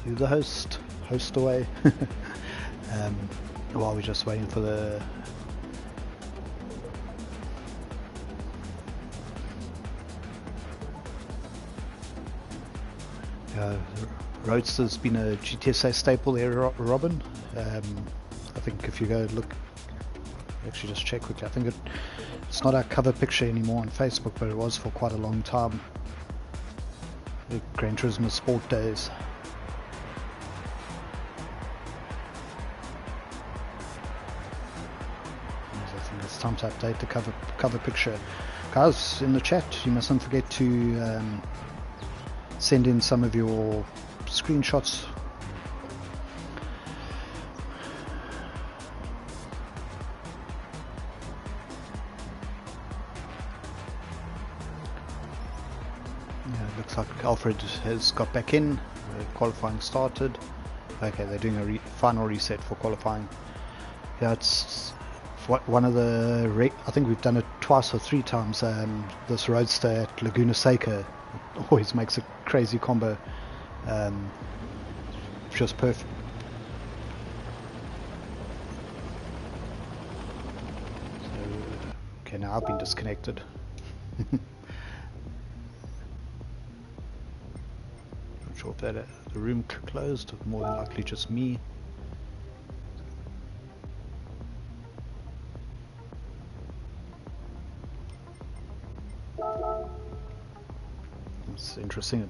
You're the host. Host away. While we're just waiting for the... Roadster's been a Gtsa staple there, Robin. I think if you go look... Actually just check quickly. I think it's not our cover picture anymore on Facebook, but it was for quite a long time. The Gran Turismo Sport days. I think it's time to update the cover picture. Guys, in the chat, you mustn't forget to send in some of your screenshots. Looks like Alfred has got back in. Qualifying started. Okay, they're doing a final reset for qualifying. Yeah, it's one of the... I think we've done it twice or 3 times. This Roadster at Laguna Seca always makes a crazy combo. Just perfect. So, okay, now I've been disconnected. Sure if that the room closed, more than likely just me. It's interesting, it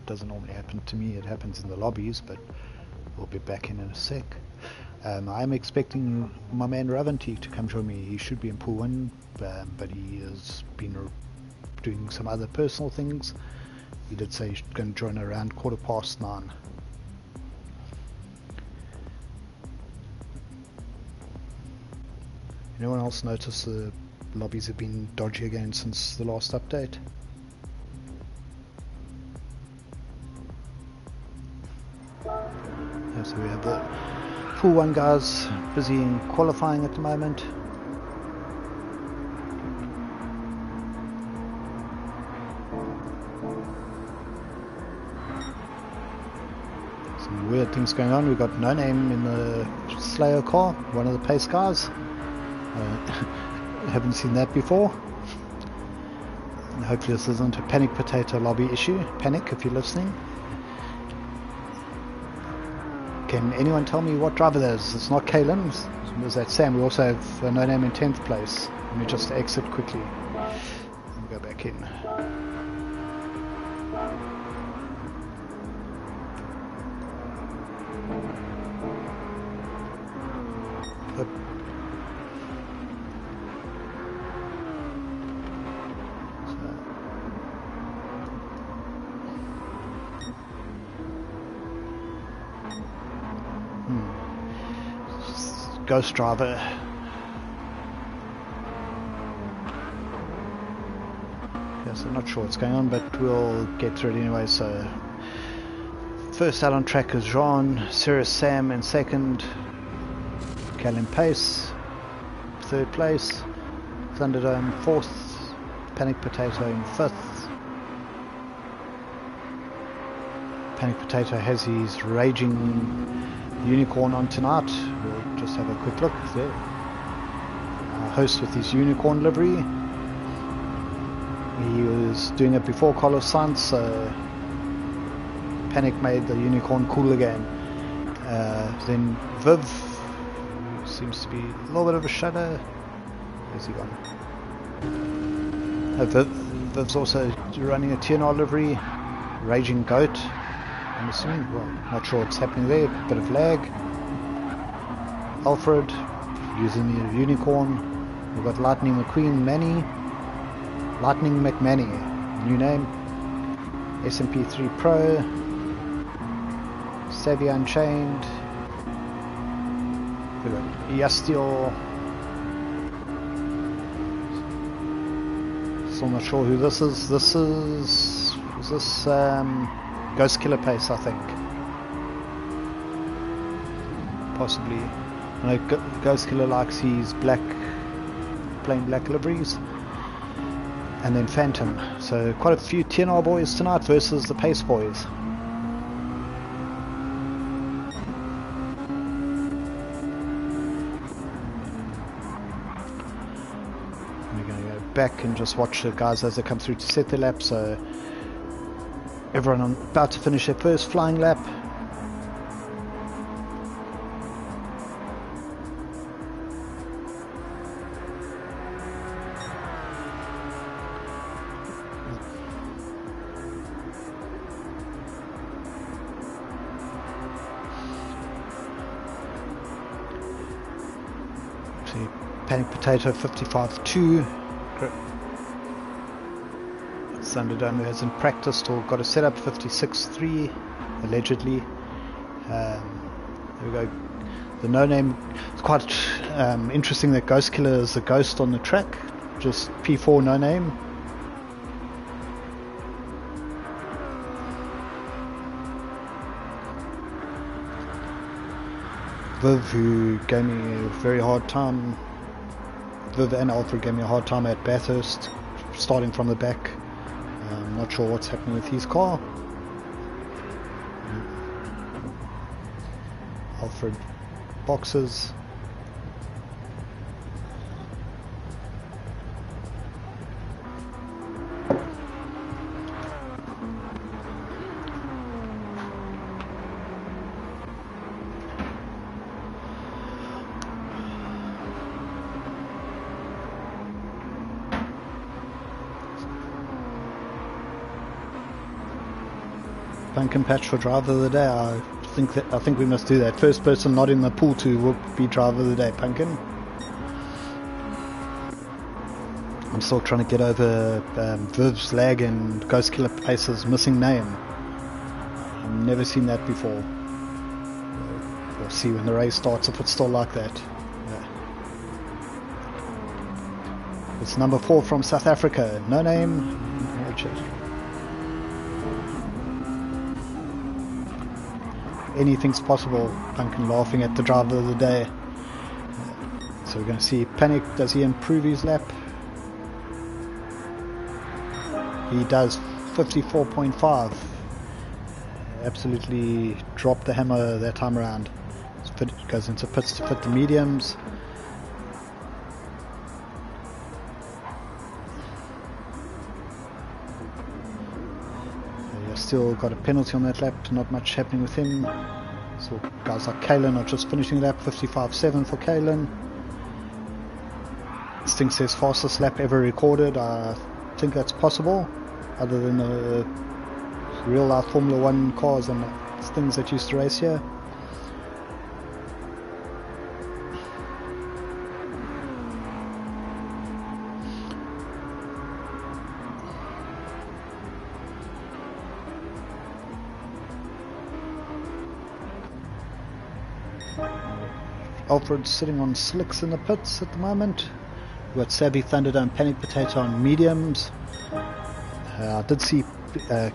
doesn't normally happen to me, it happens in the lobbies, but we'll be back in a sec. I'm expecting my man Ravanti to come join me. He should be in pool 1, but he has been doing some other personal things. He did say he's going to join around 9:15. Anyone else notice the lobbies have been dodgy again since the last update? Yeah, so we have the Pool 1 guys busy in qualifying at the moment. Some weird things going on. We've got No Name in the Slayer car, one of the pace guys. Haven't seen that before. And hopefully this isn't a Panic Potato lobby issue. Panic if you're listening. Can anyone tell me what driver that is? It's not Kalen. There's that Sam. We also have No Name in 10th place. Let me just exit quickly and go back in. Ghost driver. Yes, I'm not sure what's going on, but we'll get through it anyway. So, first out on track is Gran, Sirius Sam in second, Callum Pace, third place, Thunderdome fourth, Panic Potato in fifth. Panic Potato has his raging unicorn on tonight. We'll just have a quick look there. Our host with his unicorn livery. He was doing it before Carlos Sainz, so Panic made the unicorn cool again. Then Viv seems to be a little bit of a shadow. Where's he gone? Viv's also running a TNR livery, Raging Goat. I'm assuming, well, not sure what's happening there, bit of lag. Alfred, using the unicorn. We've got Lightning McQueen, Manny. Lightning McManny, new name. SMP3 Pro. Savvy Unchained. We've got Yastiel. Still not sure who this is. Is this Ghost Killer Pace, I think. Possibly. I know Ghost Killer likes his plain black liveries. And then Phantom. So quite a few TNR boys tonight versus the Pace boys. We're going to go back and just watch the guys as they come through to set their lap. So everyone about to finish their first flying lap. See, Panic Potato 55.2. Thunderdome who hasn't practiced or got a setup 56.3 allegedly. There we go. The No Name. It's quite interesting that Ghost Killer is the ghost on the track. Just P4 No Name. Viv, who gave me a very hard time. Viv and Alfred gave me a hard time at Bathurst, starting from the back. I'm not sure what's happening with his car. Alfred boxes. Pumpkin patch for driver of the day. I think we must do that. First person not in the pool 2 will be driver of the day. Pumpkin. I'm still trying to get over Viv's lag and Ghost Killer Pace's missing name. I've never seen that before. We'll see when the race starts if it's still like that. Yeah. It's number 4 from South Africa. No name. anything's possible. Duncan laughing at the driver of the day. So we're going to see Panic. Does he improve his lap? He does. 54.5. Absolutely dropped the hammer that time around. Goes into pits to fit the mediums. Still got a penalty on that lap, not much happening with him. So guys like Kalen are just finishing the lap. 55.7 for Kalen. Sting says fastest lap ever recorded. I think that's possible, other than real life Formula 1 cars and things that used to race here. Alfred's sitting on slicks in the pits at the moment. We've got Savvy, Thunderdome, Panic Potato on mediums. I did see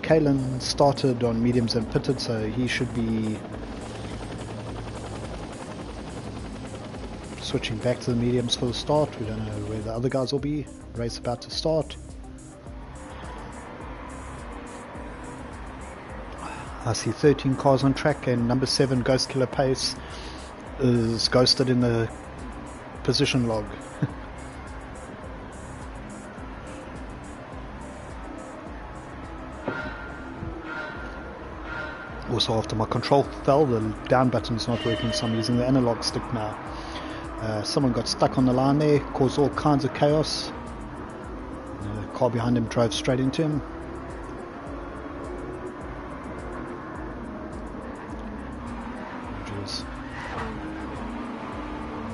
Kalen started on mediums and pitted, so he should be switching back to the mediums for the start. We don't know where the other guys will be. Race about to start. I see 13 cars on track, and number 7 Ghost Killer Pace is ghosted in the position log. Also, after my control fell, the down button's not working, so I'm using the analog stick now. Someone got stuck on the line there, caused all kinds of chaos. The car behind him drove straight into him.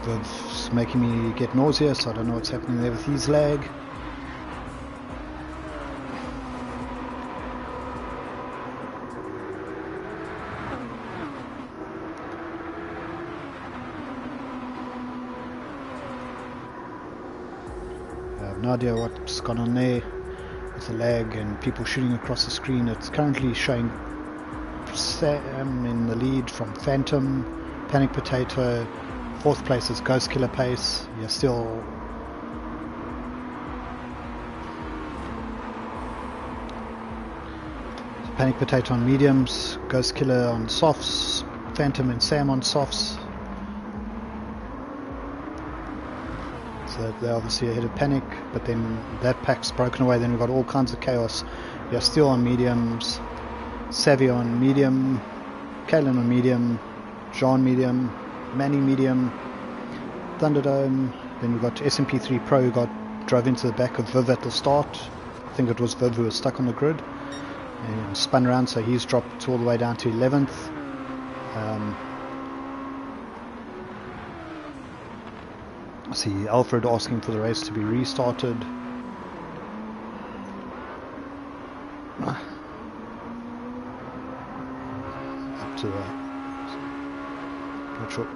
It's making me get nauseous, so I don't know what's happening there with his lag. I have no idea what's gone on there with the lag and people shooting across the screen. It's currently showing Sam in the lead from Phantom, Panic Potato. 4th place is Ghost Killer Pace. You're still Panic Potato on mediums, Ghost Killer on softs, Phantom and Sam on softs. So they're obviously ahead of Panic, but then that pack's broken away. Then we've got all kinds of chaos. You're still on mediums, Savvy on medium, Kalen on medium, John medium, Manny medium, Thunderdome. Then we've got SMP3 Pro who drove into the back of Viv at the start. I think it was Viv who was stuck on the grid and spun around, so he's dropped all the way down to 11th. I see Alfred asking for the race to be restarted. Up to not sure.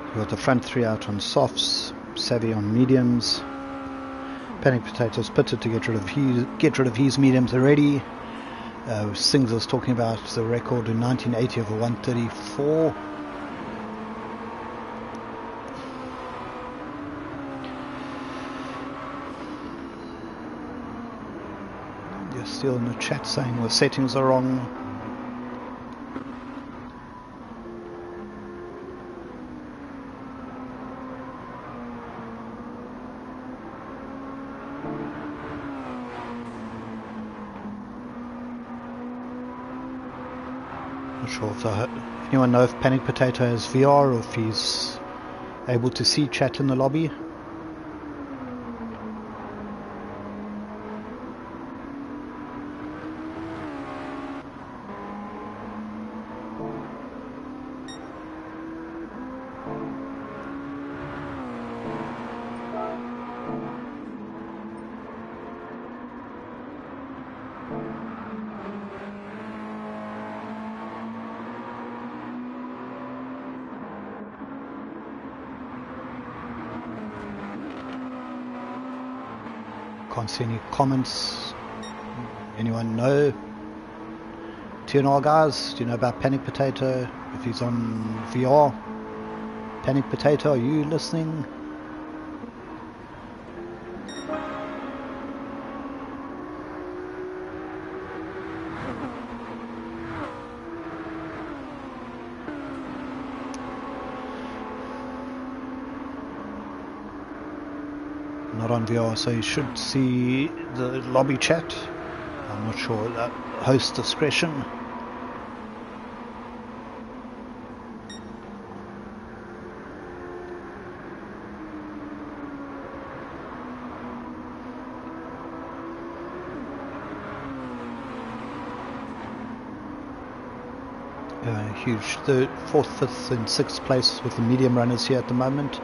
We've got the front 3 out on softs, Savvy on mediums, Panic Potatoes pitted to get rid of his mediums already. Sings was talking about the record in 1980 of a 134. You're still in the chat saying the settings are wrong. Not sure if anyone know if Panic Potato has VR or if he's able to see chat in the lobby. Can't see any comments. Anyone know? TNR guys, do you know about Panic Potato? If he's on VR? Panic Potato, are you listening? Not on VR, so you should see the lobby chat. I'm not sure. Host discretion. Huge third, fourth, fifth, and sixth place with the medium runners here at the moment.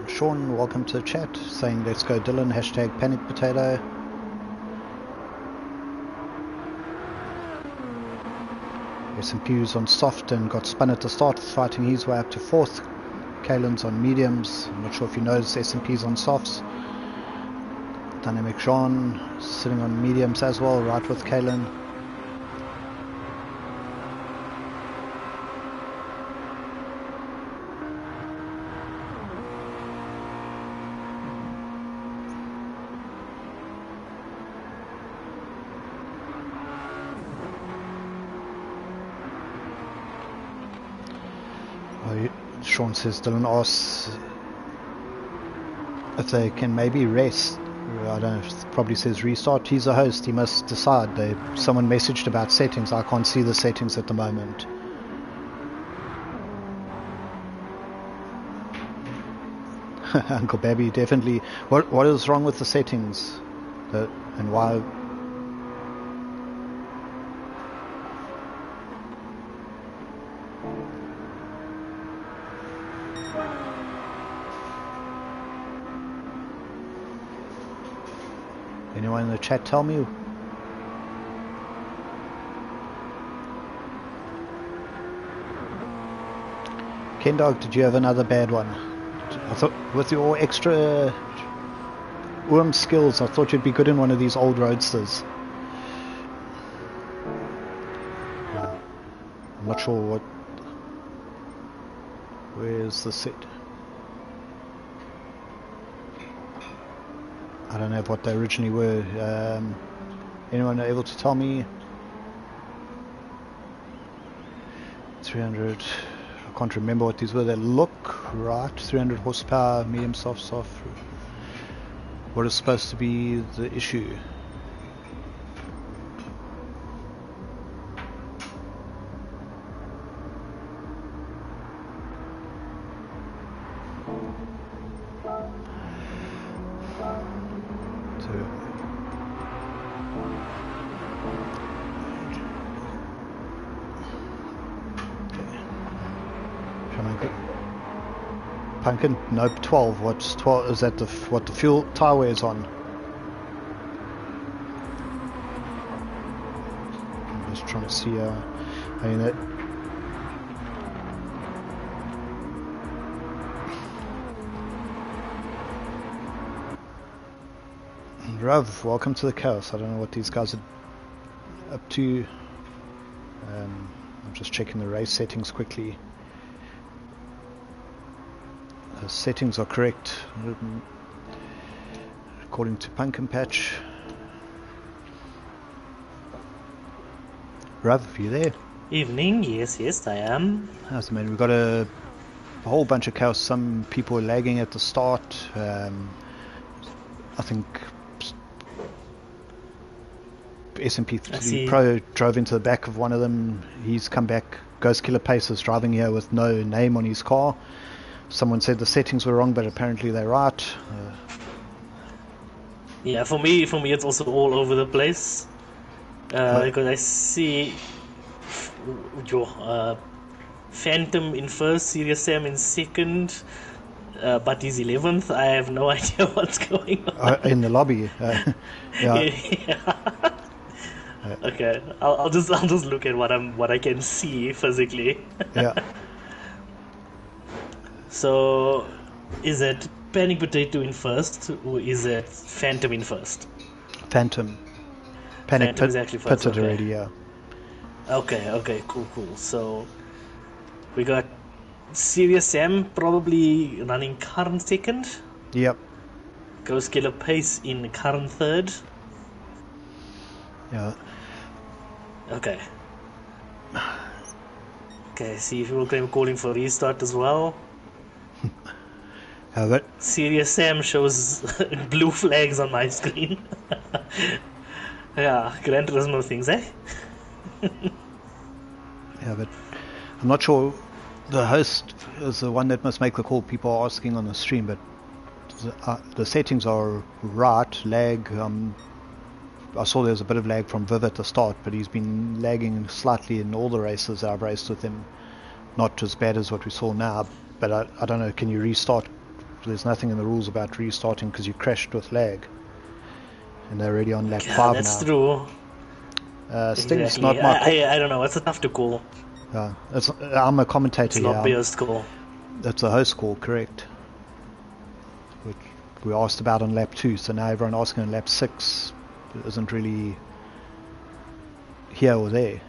Sean, welcome to the chat, saying let's go Dylan, hashtag Panic Potato. SMP's on soft and got spun at the start, fighting his way up to fourth. Kalen's on mediums. I'm not sure if you noticed SMP's on softs. Dynamic Jean sitting on mediums as well, right with Kalen. Sean says Dylan asks if they can maybe rest. I don't know, if probably says restart. He's a host, he must decide. Someone messaged about settings. I can't see the settings at the moment. Uncle Babby, definitely. What is wrong with the settings? And why? Anyone in the chat tell me? Ken Dog, did you have another bad one? I thought with your extra skills, I thought you'd be good in one of these old roadsters. I'm not sure what. Where's the set? I don't know what they originally were. Anyone able to tell me? 300. I can't remember what these were. They look right. 300 horsepower, medium, soft. What is supposed to be the issue? Pumpkin? Nope, 12. What's 12? Is that what the fuel tire wear is on? I'm just trying to see. I mean that. Rav, welcome to the chaos. I don't know what these guys are up to. I'm just checking the race settings quickly. The settings are correct according to Pumpkin Patch. Rav, are you there? Evening, yes, I am. As I mean, we've got a whole bunch of chaos. Some people are lagging at the start. I think SMP3 see. Pro drove into the back of one of them. He's come back. Ghost Killer Pace is driving here with no name on his car. Someone said the settings were wrong, but apparently they're right. Yeah, for me, it's also all over the place. Because I see your Phantom in first, Serious Sam in second, but he's 11th. I have no idea what's going on. In the lobby. Yeah. Okay, I'll just look at what I can see physically. Yeah. So, is it Panic Potato in first, or is it Phantom in first? Phantom Phantom is actually first. pitted Okay. already, yeah. Okay, cool. So we got Serious Sam probably running current second. Yep. Ghost Killer Pace in current third. Yeah. Okay. See if we're calling for restart as well. But Serious Sam shows blue flags on my screen. Yeah, Gran Turismo things, eh? yeah, but I'm not sure. The host is the one that must make the call. People are asking on the stream, but the settings are right. Lag. I saw there's a bit of lag from Viv at the start, but he's been lagging slightly in all the races that I've raced with him. Not as bad as what we saw now, but I don't know. Can you restart? There's nothing in the rules about restarting because you crashed with lag, and they're already on lap 5 now. That's true. Sting's Exactly. not my call. I don't know. It's tough to call. I'm a commentator It's here. not Bear's call. That's a host call, correct? Which we asked about on lap 2, so now everyone asking on lap 6 isn't really here or there.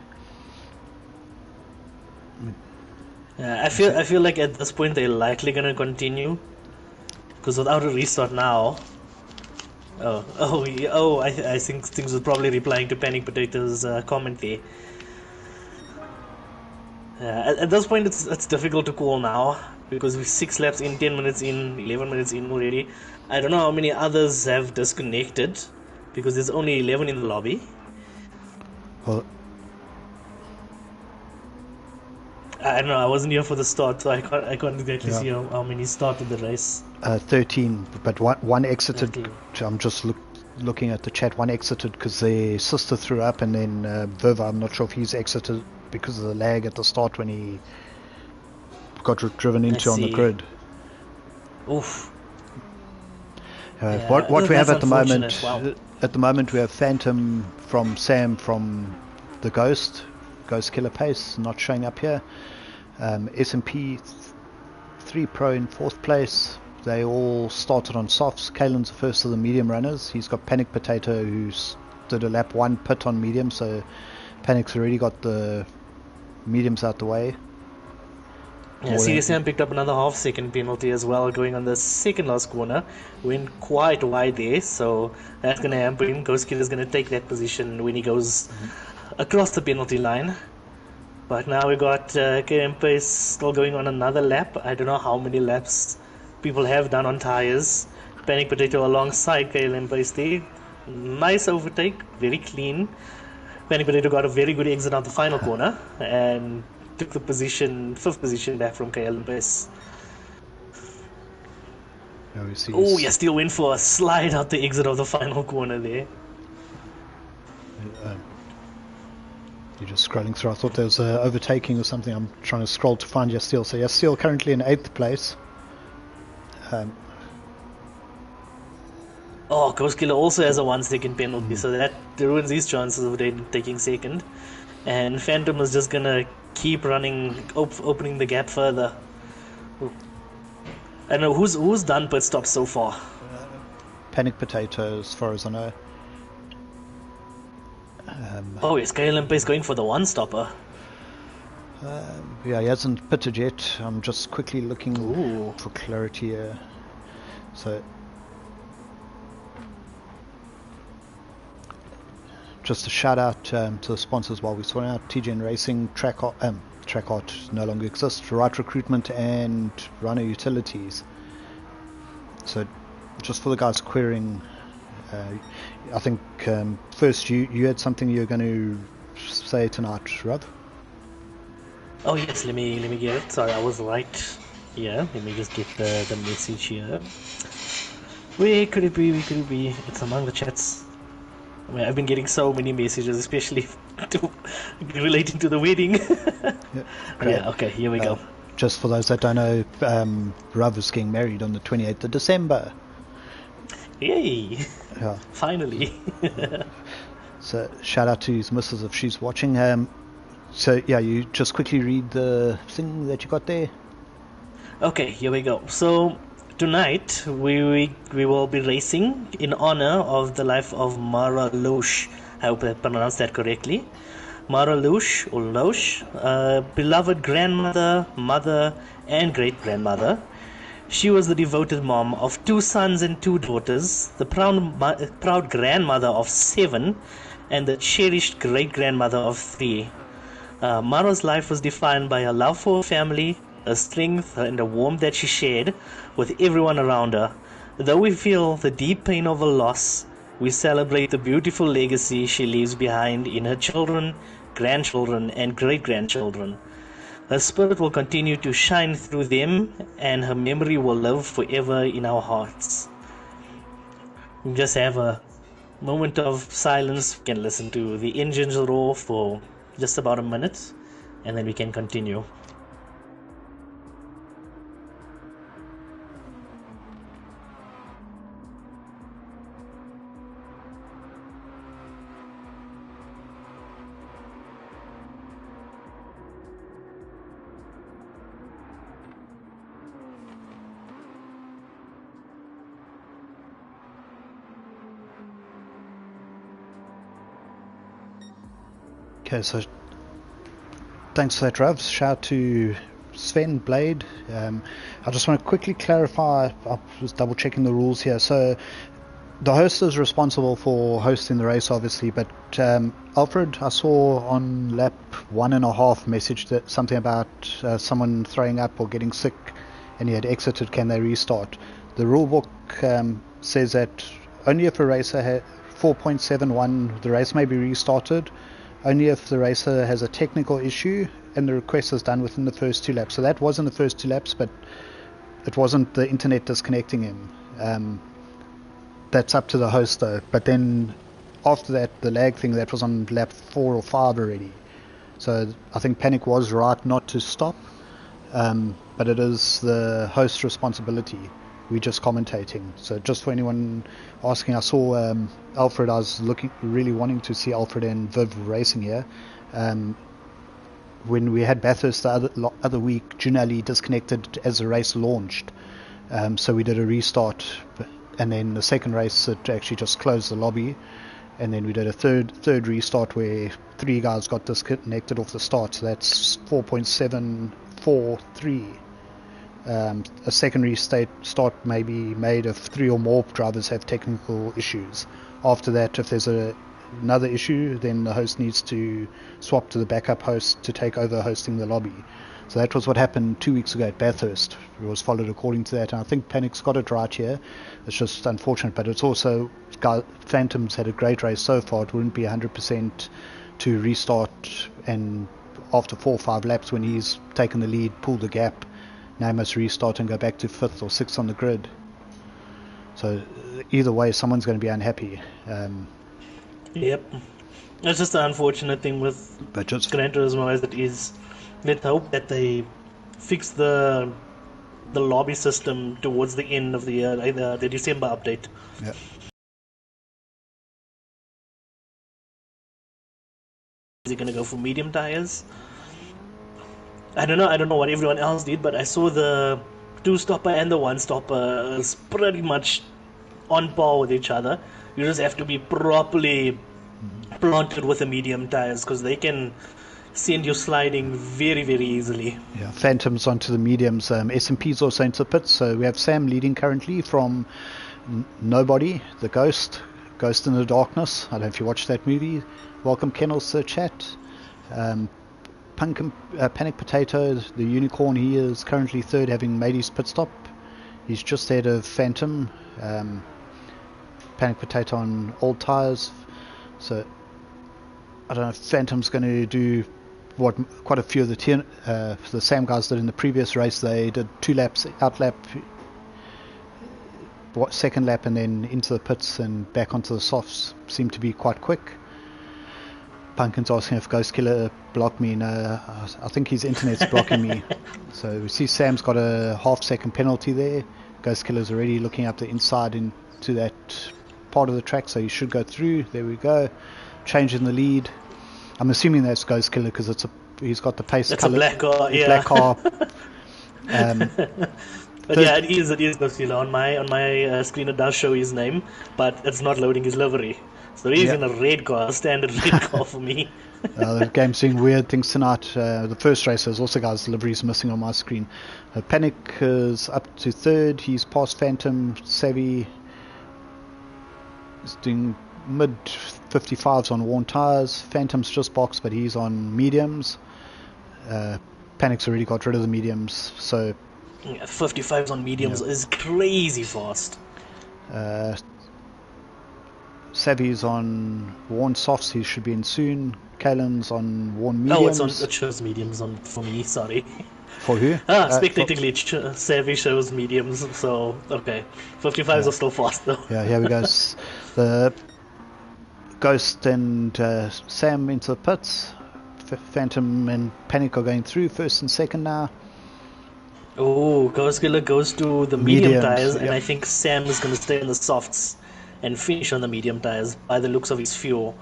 I feel like at this point they're likely gonna continue, because without a restart now. I think things was probably replying to Panic Potato's comment there. At this point it's difficult to call now, because we're 6 laps in, 10 minutes in, 11 minutes in already. I don't know how many others have disconnected, because there's only 11 in the lobby. Well, I don't know, I wasn't here for the start, so I can't exactly see how many started the race. 13, but one exited. 13. I'm just looking at the chat. One exited because their sister threw up, and then Viv, I'm not sure if he's exited because of the lag at the start when he got driven into on the grid. Oof. What we have at the moment, wow. At the moment we have Phantom from Sam from the Ghost Killer Pace, not showing up here. SMP3 Pro in 4th place. They all started on softs. Kalen's the first of the medium runners. He's got Panic Potato, who did a lap 1 pit on medium, so Panic's already got the mediums out the way. Yeah, CSM picked up another half-second penalty as well, going on the second last corner. Went quite wide there, so that's going to hamper him. Ghost Killer's going to take that position when he goes across the penalty line. But now we got KM Pace still going on another lap. I don't know how many laps people have done on tires. Panic Potato alongside KLM Pace there. Nice overtake, very clean. Panic Potato got a very good exit out the final corner and took the 5th position back from KLM Pace. Oh, yeah, still went for a slide out the exit of the final corner there. You're just scrolling through. I thought there was overtaking or something. I'm trying to scroll to find Yastiel. So Yastiel currently in 8th place. Ghost Killer also has a 1-second penalty, so that ruins his chances of taking second. And Phantom is just gonna keep running, opening the gap further. I don't know who's done pit stops so far. Panic Potato, as far as I know. Is KLM Pace going for the 1-stopper? He hasn't pitted yet. I'm just quickly looking for clarity here. So, just a shout out to the sponsors while we're sorting out. TGN Racing, Track Art no longer exists, Right Recruitment, and Runner Utilities. So, just for the guys querying, I think first you had something you were going to say tonight, Rob? Oh yes, let me get it. Sorry, I was right here. Let me just get the message here. Where could it be? Where could it be? It's among the chats. I mean, I've been getting so many messages, especially relating to the wedding. Yeah, okay, here we go. Just for those that don't know, Rav is getting married on the 28th of December. Yay! Yeah. Finally. So shout out to his missus if she's watching. So yeah, you just quickly read the thing that you got there. Okay, here we go. So tonight we will be racing in honor of the life of Mara Loesch. I hope I pronounced that correctly. Mara Loesch, or Loesch, beloved grandmother, mother, and great-grandmother. She was the devoted mom of 2 sons and 2 daughters, the proud grandmother of 7, and the cherished great-grandmother of 3. Mara's life was defined by her love for her family, her strength, and the warmth that she shared with everyone around her. Though we feel the deep pain of her loss, we celebrate the beautiful legacy she leaves behind in her children, grandchildren, and great-grandchildren. Her spirit will continue to shine through them, and her memory will live forever in our hearts. We just have a moment of silence. We can listen to the engines roar for just about a minute, and then we can continue. Okay, so thanks for that, Rav. Shout out to Sven Blade. I just want to quickly clarify, I was double checking the rules here. So the host is responsible for hosting the race, obviously, but Alfred, I saw on lap 1.5 message that something about someone throwing up or getting sick and he had exited, can they restart? The rule book says that only if a racer had 4.71, the race may be restarted, only if the racer has a technical issue and the request is done within the first 2 laps. So that was in the first 2 laps, but it wasn't the internet disconnecting him. That's up to the host though. But then after that, the lag thing, that was on lap 4 or 5 already. So I think Panic was right not to stop, but it is the host's responsibility. We're just commentating. So just for anyone asking, I saw Alfred. I was really wanting to see Alfred and Viv racing here. When we had Bathurst the other week, Junali disconnected as the race launched. So we did a restart, and then the second race it actually just closed the lobby, and then we did a third restart where 3 guys got disconnected off the start. So that's 4.743. A secondary start may be made if 3 or more drivers have technical issues. After that, if there's another issue, then the host needs to swap to the backup host to take over hosting the lobby. So that was what happened 2 weeks ago at Bathurst. It was followed according to that, and I think Panic's got it right here. It's just unfortunate, but it's also Phantom's had a great race so far. It wouldn't be 100% to restart, and after 4 or 5 laps when he's taken the lead, pull the gap, now he must restart and go back to 5th or 6th on the grid. So either way, someone's going to be unhappy. Yep. That's just the unfortunate thing with Gran Turismo, as it is. Let's hope that they fix the lobby system towards the end of the year, the December update. Yeah. Is it going to go for medium tires? I don't know what everyone else did, but I saw the 2-stopper and the 1-stopper is pretty much on par with each other. You just have to be properly planted with the medium tires because they can send you sliding very, very easily. Yeah, Phantoms onto the mediums. S&P's also into the pits, so we have Sam leading currently from Nobody, the Ghost in the Darkness. I don't know if you watched that movie. Welcome Kennels to the chat. Panic Potato, the Unicorn, he is currently 3rd, having made his pit stop. He's just ahead of Phantom. Panic Potato on old tyres. So I don't know if Phantom's going to do what quite a few of the Sam guys did in the previous race. They did 2 laps, outlap, second lap, and then into the pits and back onto the softs. Seemed to be quite quick. Pumpkin's asking if Ghost Killer blocked me. No, I think his internet's blocking me. So we see Sam's got a half-second penalty there. Ghost Killer's already looking up the inside into that part of the track, so he should go through. There we go. Change in the lead. I'm assuming that's Ghost Killer because he's got the pace. It's a black car, yeah. Black car. But yeah, it is Ghost Killer. On my screen it does show his name, but it's not loading his livery. So he's in a red car, standard red car for me. The game's doing weird things tonight. The first race, there's also guys' liveries missing on my screen. Panic is up to third. He's past Phantom. Savvy is doing mid 55s on worn tyres. Phantom's just boxed, but he's on mediums. Panic's already got rid of the mediums, so 55s on mediums is crazy fast. Savvy's on worn softs. He should be in soon. Kalen's on worn mediums. Oh, it shows mediums on for me. Sorry. For who? Spectacularly, Savvy shows mediums. So okay, 55s are still fast though. Yeah, here we go. The Ghost and Sam into the pits. Phantom and Panic are going through first and second now. Oh, Ghost Killer goes to the medium tyres, yep. And I think Sam is going to stay on the softs and finish on the medium tyres by the looks of his fuel.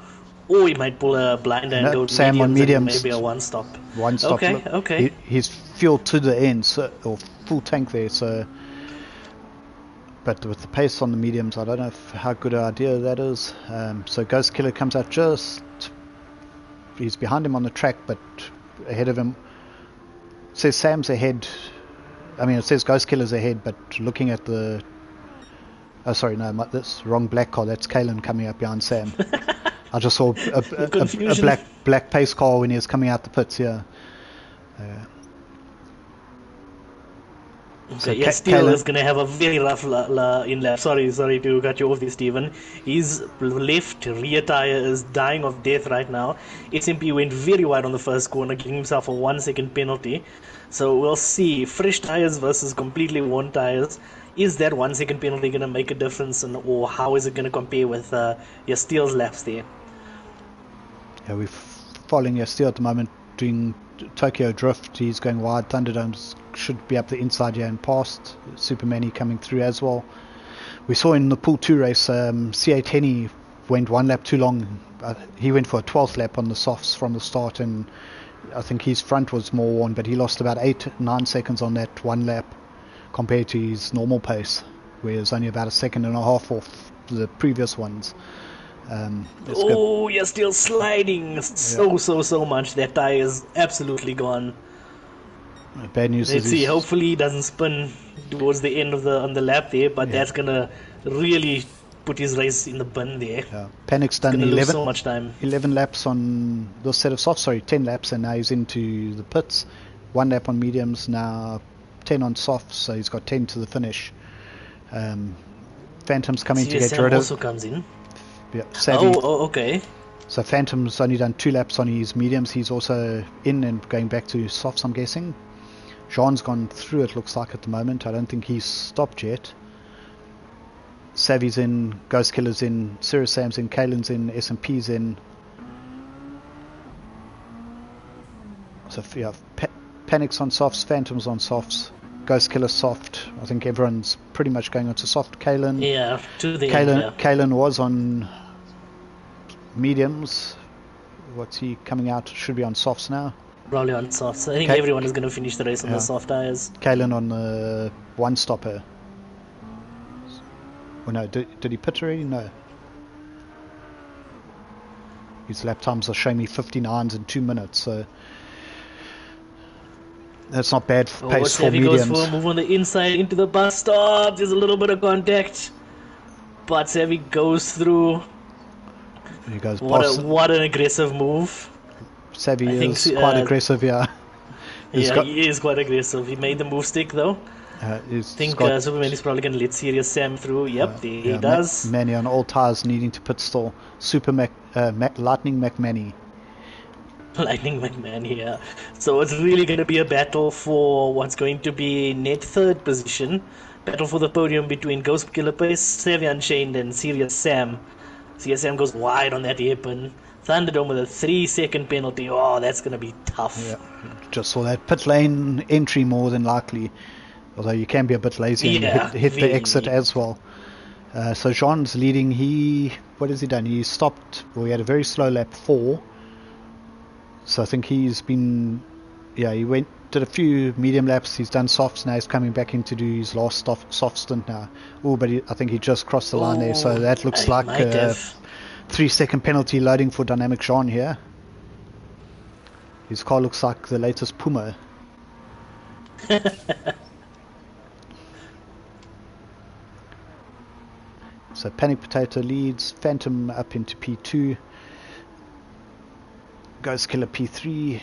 Or he might pull a blinder and go to Sam on mediums. Maybe a one stop. One stop. Okay. He's fueled to the end, or full tank there. So, but with the pace on the mediums, I don't know how good an idea that is. So Ghost Killer comes out just. He's behind him on the track, but ahead of him. It says Sam's ahead. I mean, it says Ghost Killer's ahead, but looking at the... Oh, sorry, no, that's wrong black car. That's Kalen coming up behind Sam. I just saw a black pace car when he was coming out the pits, yeah. Okay, Steele is going to have a very rough in lap. Sorry to cut you off there, Stephen. His left rear tyre is dying of death right now. SMP went very wide on the first corner, giving himself a 1 second penalty. So we'll see. Fresh tyres versus completely worn tyres. Is that 1 second penalty going to make a difference, or how is it going to compare with your Steele's laps there? Yeah, we're following your Steele at the moment, doing Tokyo Drift. He's going wide. Thunderdomes should be up the inside here and past. Superman coming through as well. We saw in the Pool 2 race, C8 Henny went 1 lap too long. He went for a 12th lap on the softs from the start, and I think his front was more worn, but he lost about 8-9 seconds on that 1 lap compared to his normal pace, where it was only about 1.5 seconds off the previous ones. You're still sliding so much. That tire is absolutely gone. Bad news. Let's see. Hopefully, he doesn't spin towards the end of the lap there, but that's gonna really put his race in the bin there. Yeah. Panic's done 11. So much time. 11 laps on this set of softs. Sorry, 10 laps, and now he's into the pits. 1 lap on mediums, now 10 on softs. So he's got 10 to the finish. Phantom's coming to get rid of. Also comes in. Yeah, Savvy. Oh, okay. So Phantom's only done 2 laps on his mediums. He's also in and going back to softs, I'm guessing. Jean's gone through, it looks like, at the moment. I don't think he's stopped yet. Savvy's in, Ghost Killer's in, Sirius Sam's in, Kalen's in, SMP's in. So yeah, Panic's on softs, Phantom's on softs, Ghost Killer soft. I think everyone's pretty much going onto soft. Kalen. Yeah, to the end, yeah. Kalen was on mediums. What's he coming out? Should be on softs now. Probably on softs. I think everyone is going to finish the race on the soft tyres. Kalen on the one stopper. Oh no, did he pit already? No. His lap times are showing me 59s in 2 minutes, so that's not bad pace for mediums. Savvy goes for a move on the inside into the bus stop. There's a little bit of contact, but Savvy goes through. He goes what an aggressive move. Savvy is quite aggressive, yeah. He is quite aggressive. He made the move stick though. I think Superman is probably going to let Serious Sam through. Yep, there he does. Manny on all tires needing to pit still. Lightning McManny. Lightning McMahon here. So it's really going to be a battle for what's going to be net third position. Battle for the podium between Ghost Killer Pace, Savvy Unchained, and Serious Sam. Serious Sam goes wide on that hairpin. Thunderdome with a 3-second penalty. Oh, that's going to be tough. Yeah, just saw that pit lane entry more than likely. Although you can be a bit lazy and hit the exit as well. So Jean's leading. What has he done? He stopped. Well, he had a very slow lap 4. So I think he's been, he did a few medium laps. He's done softs. Now he's coming back in to do his last soft stint now. Oh, but I think he just crossed the line there. So that looks like a 3-second penalty loading for Dynamic Jean here. His car looks like the latest Puma. So Panic Potato leads, Phantom up into P2, Ghost Killer P3,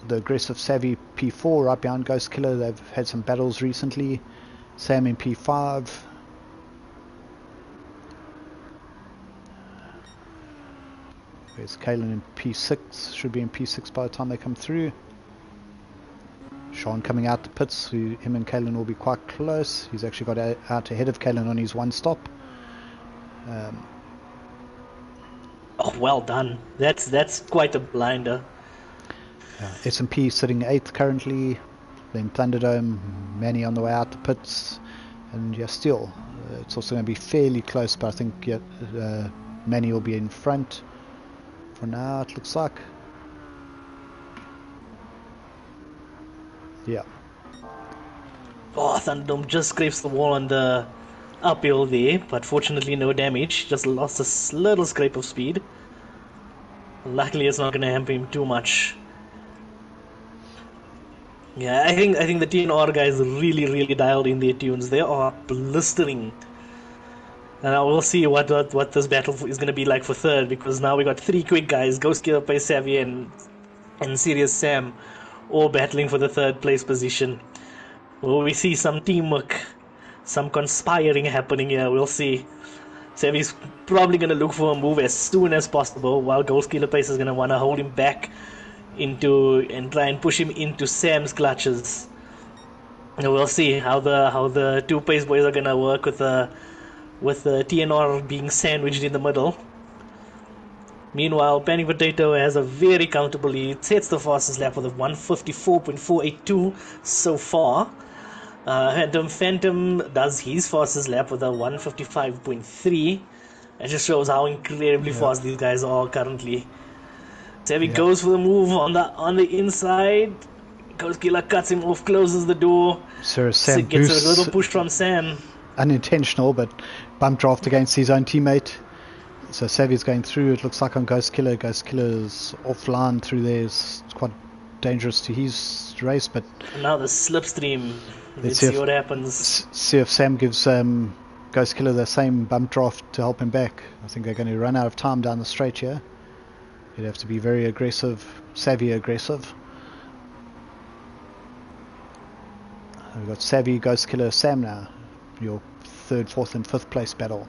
the Aggressive Savvy P4 right behind Ghost Killer. They've had some battles recently. Sam in P5. There's Kalen in P6, should be in P6 by the time they come through. Sean coming out the pits, him and Kalen will be quite close. He's actually got out ahead of Kalen on his one stop. Oh, well done. That's quite a blinder. S&P sitting 8th currently. Then Thunderdome, Manny on the way out the pits. And still, it's also going to be fairly close, but I think Manny will be in front. For now, it looks like. Yeah. Oh, Thunderdome just scrapes the wall on the uphill there, but fortunately no damage. Just lost a little scrape of speed. Luckily it's not going to hamper him too much. Yeah, I think the TNR guys really dialed in their tunes. They are blistering. And I will see what this battle is going to be like for third, because now we got 3 quick guys, Ghost Killer, Pace Savvy and Serious Sam, all battling for the third place position. Will we see some teamwork, some conspiring happening here? We'll see. Savvy's probably going to look for a move as soon as possible, while Ghost Killer Pace is going to want to hold him back and try and push him into Sam's clutches. And we'll see how the 2 Pace boys are going to work with the TNR being sandwiched in the middle. Meanwhile, Panic Potato has a very comfortable lead, sets the fastest lap with a 154.482 so far. Phantom does his fastest lap with a 155.3. It just shows how incredibly fast these guys are currently. Savvy goes for the move on the inside. Ghost Killer cuts him off, closes the door. So Sam gets a little push from Sam. Unintentional, but bump draft against his own teammate. So Savvy's going through. It looks like on Ghost Killer. Ghost Killer's offline through there. It's quite dangerous to his race, but and now the slipstream. Let's see what happens. See if Sam gives Ghost Killer the same bump draft to help him back. I think they're going to run out of time down the straight here. You'd have to be very aggressive, Savvy aggressive. We've got Savvy, Ghost Killer, Sam now. Your 3rd, 4th and 5th place battle.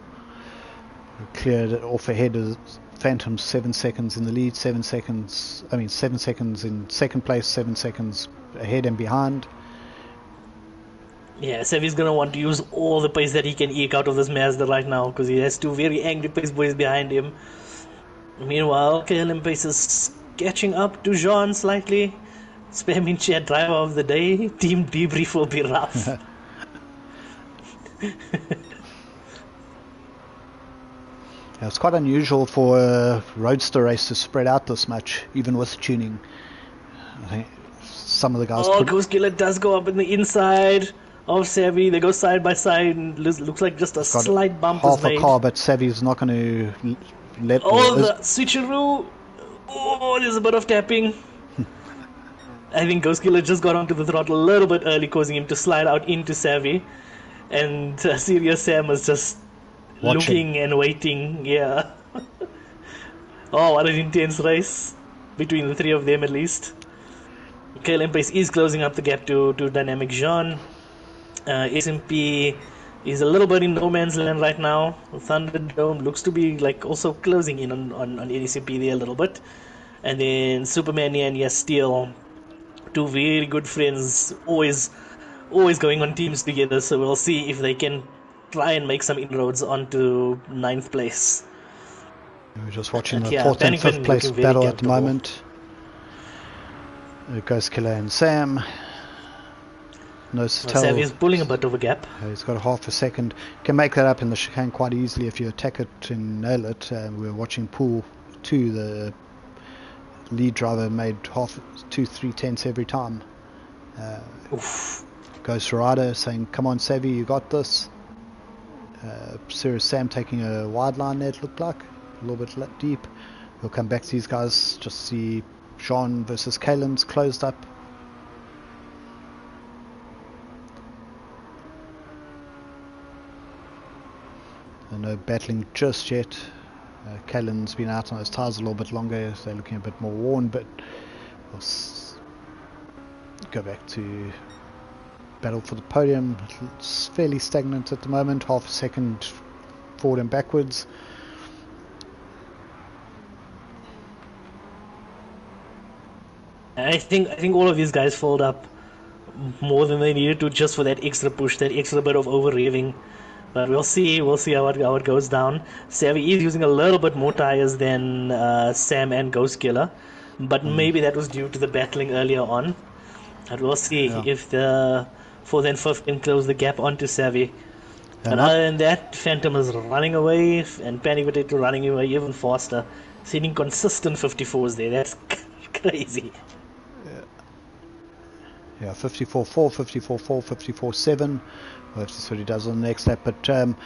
We cleared it off ahead of Phantom, 7 seconds in the lead, 7 seconds in 2nd place, 7 seconds ahead and behind. Yeah, Savvy's going to want to use all the pace that he can eke out of this Mazda right now, because he has 2 very angry pace boys behind him. Meanwhile, KLM Pace is catching up to Jean slightly. Spam in chat, driver of the day. Team debrief will be rough. It's quite unusual for a roadster race to spread out this much, even with tuning. I think some of the guys. Ghost Killer does go up in the inside of Savvy. They go side by side, and looks like just a slight bump is made. Half a car, but Savvy's not going to let. The switcheroo. There's a bit of tapping. I think Ghost Killer just got onto the throttle a little bit early, causing him to slide out into Savvy, and Serious Sam was just looking and waiting. Yeah. What an intense race between the 3 of them, at least. KLM Pace is closing up the gap to Dynamic Jean. SMP is a little bit in no man's land right now. Thunderdome looks to be like also closing in on SMP there a little bit. And then Superman and Yes Steel, two very good friends, always going on teams together. So we'll see if they can try and make some inroads onto 9th place. We're just watching the Yeah, 4th and Panic 5th place looking very battle at the capable. moment. Ghost Killer and Sam. Savvy is pulling a bit of a gap. He's got a half a second. Can make that up in the chicane quite easily if you attack it and nail it. We're watching Pool 2. The lead driver made 2-3 tenths every time. Ghost Rider saying, "Come on, Savvy, you got this." Serious Sam taking a wide line there, it looked like. A little bit deep. We'll come back to these guys. Just see Sean versus Kalen's closed up. No battling just yet. Kalen's been out on his tyres a little bit longer, so they're looking a bit more worn, but we'll go back to battle for the podium. It's fairly stagnant at the moment, half a second forward and backwards. I think all of these guys fold up more than they needed to just for that extra push, that extra bit of over revving. But we'll see how it goes down. Savvy is using a little bit more tires than Sam and Ghost Killer, but maybe that was due to the battling earlier on. And we'll see if the 4th and 5th can close the gap onto Savvy. But other than that, Phantom is running away, and Panic Potato running away even faster. Seeing consistent 54s there. That's crazy. Yeah, 54.4, 54.4, 54.7. We'll have to see what he does on the next lap. But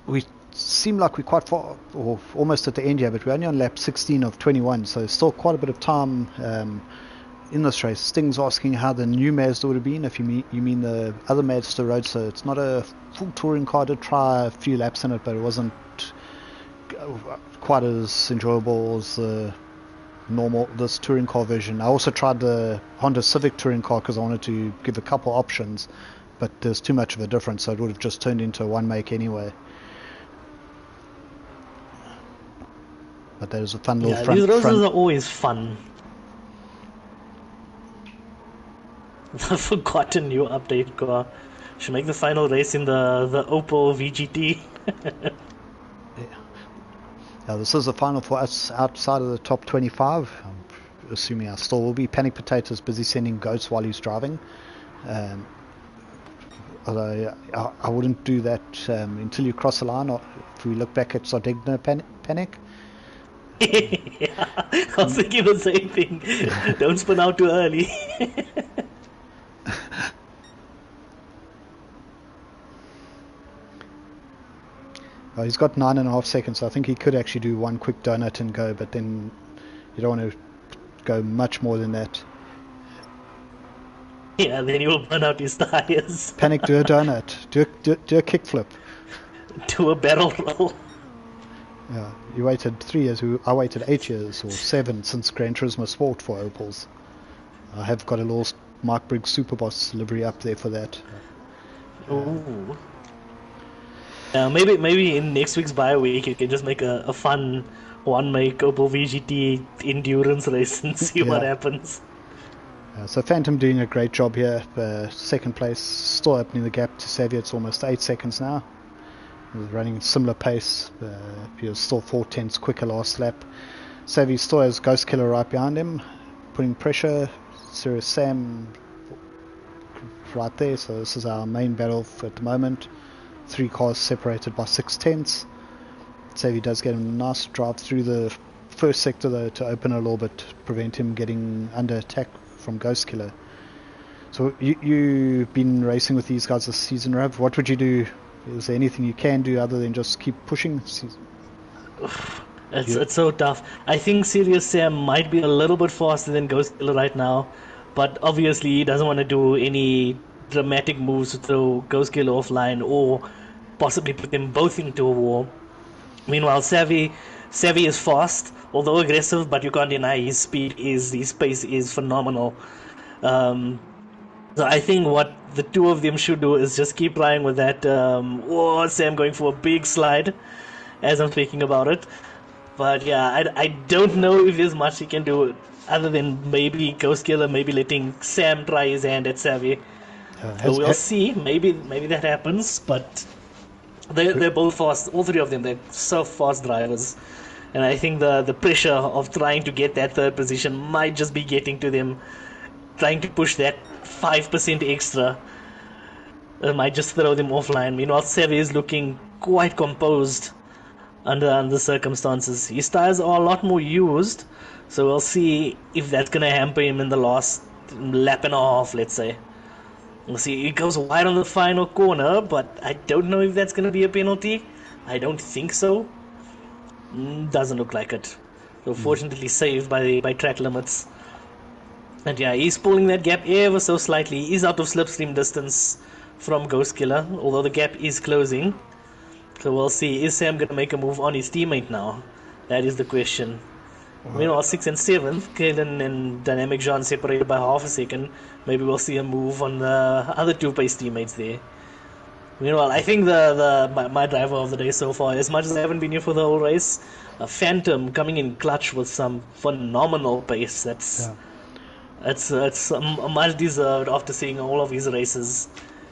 we seem like we're quite far, or almost at the end here, but we're only on lap 16 of 21, so still quite a bit of time in this race. Sting's asking how the new Mazda would have been, if you mean the other Mazda Roadster. It's not a full touring car. I did try a few laps in it, but it wasn't quite as enjoyable as this touring car version. I also tried the Honda Civic touring car because I wanted to give a couple options, but there's too much of a difference, so it would have just turned into a one make anyway. But there's a fun little front. These roses are always fun. The forgotten new update car should make the final race in the Opel VGT. Yeah, this is the final for us outside of the top 25. I'm assuming I still will be. Panic Potato's busy sending goats while he's driving. Although I wouldn't do that until you cross the line. Or if we look back at Sardigna Panic. Yeah, I was thinking the same thing. Don't spin out too early. He's got 9.5 seconds, so I think he could actually do one quick donut and go, but then you don't want to go much more than that. Yeah, then you'll burn out his tires. Panic, do a donut. Do a kickflip. Do a barrel roll. Yeah, you waited 3 years. I waited 8 years or 7 since Gran Turismo Sport for Opels. I have got a little Mark Briggs Superboss livery up there for that. Ooh. Maybe in next week's bye week you can just make a fun one-make Opel VGT endurance race and see what happens. So Phantom doing a great job here. Second place, still opening the gap to Savvy. It's almost 8 seconds now. He's running a similar pace. He was still 4 tenths quicker last lap. Savvy still has Ghost Killer right behind him, putting pressure. Serious Sam right there. So this is our main battle at the moment. 3 cars separated by 6 tenths. Savvy does get a nice drive through the first sector though to open a little bit, prevent him getting under attack from Ghost Killer. So you've been racing with these guys this season, Rav. What would you do? Is there anything you can do other than just keep pushing? It's so tough. I think Serious Sam might be a little bit faster than Ghost Killer right now, but obviously he doesn't want to do any dramatic moves to throw Ghost Killer offline or possibly put them both into a war. Meanwhile, Savvy is fast, although aggressive, but you can't deny his pace is phenomenal. So I think what the two of them should do is just keep trying with that. Sam going for a big slide as I'm speaking about it. But yeah, I don't know if there's much he can do other than maybe Ghost Killer, maybe letting Sam try his hand at Savvy. So we'll see. Maybe that happens, but they're both fast. All three of them, they're so fast drivers. And I think the pressure of trying to get that third position might just be getting to them, trying to push that 5% extra. It might just throw them offline. Meanwhile, Savvy is looking quite composed under the circumstances. His tires are a lot more used, so we'll see if that's going to hamper him in the last lap and a half, let's say. We'll see. He goes wide on the final corner, but I don't know if that's going to be a penalty. I don't think so. Doesn't look like it. So fortunately saved by track limits. And yeah, he's pulling that gap ever so slightly. He's out of slipstream distance from Ghost Killer, although the gap is closing. So we'll see. Is Sam going to make a move on his teammate now? That is the question. Meanwhile, 6th and 7th, Kalen and Dynamic Jean separated by half a second. Maybe we'll see a move on the other two pace teammates there. Meanwhile, I think my driver of the day so far, as much as I haven't been here for the whole race, Phantom coming in clutch with some phenomenal pace. That's much deserved after seeing all of his races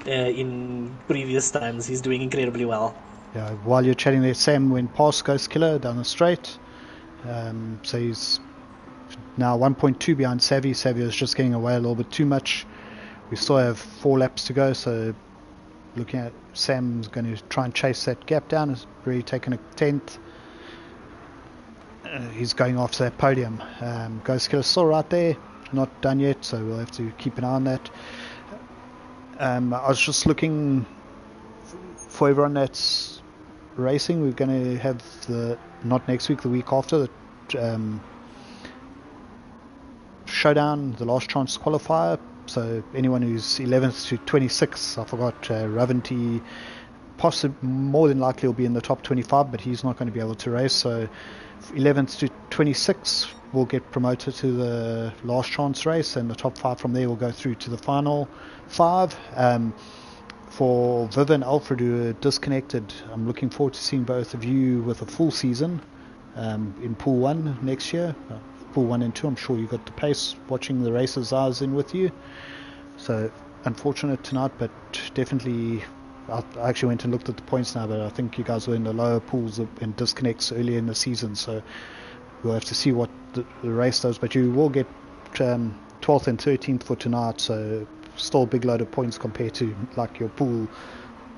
in previous times. He's doing incredibly well. Yeah, while you're chatting there, Sam went past Ghost Killer down the straight. So he's now 1.2 behind Savvy. Savvy is just getting away a little bit too much. We still have 4 laps to go, so looking at Sam's going to try and chase that gap down. He's really taken a 10th. He's going after that podium. Ghost Killer's still right there, not done yet, so we'll have to keep an eye on that. I was just looking for everyone that's racing. We're going to have not next week, the week after, the showdown, the last chance qualifier. So anyone who's 11th to 26th, I forgot, Ravanti, more than likely will be in the top 25, but he's not going to be able to race. So 11th to 26th will get promoted to the last chance race, and the top 5 from there will go through to the final 5. For Viv and Alfred, who are disconnected, I'm looking forward to seeing both of you with a full season in Pool 1 next year. Pool 1 and 2, I'm sure you got the pace watching the races I was in with you. So unfortunate tonight, but definitely I actually went and looked at the points now, but I think you guys were in the lower pools and disconnects earlier in the season, so we'll have to see what the race does. But you will get 12th and 13th for tonight, so still a big load of points compared to like your Pool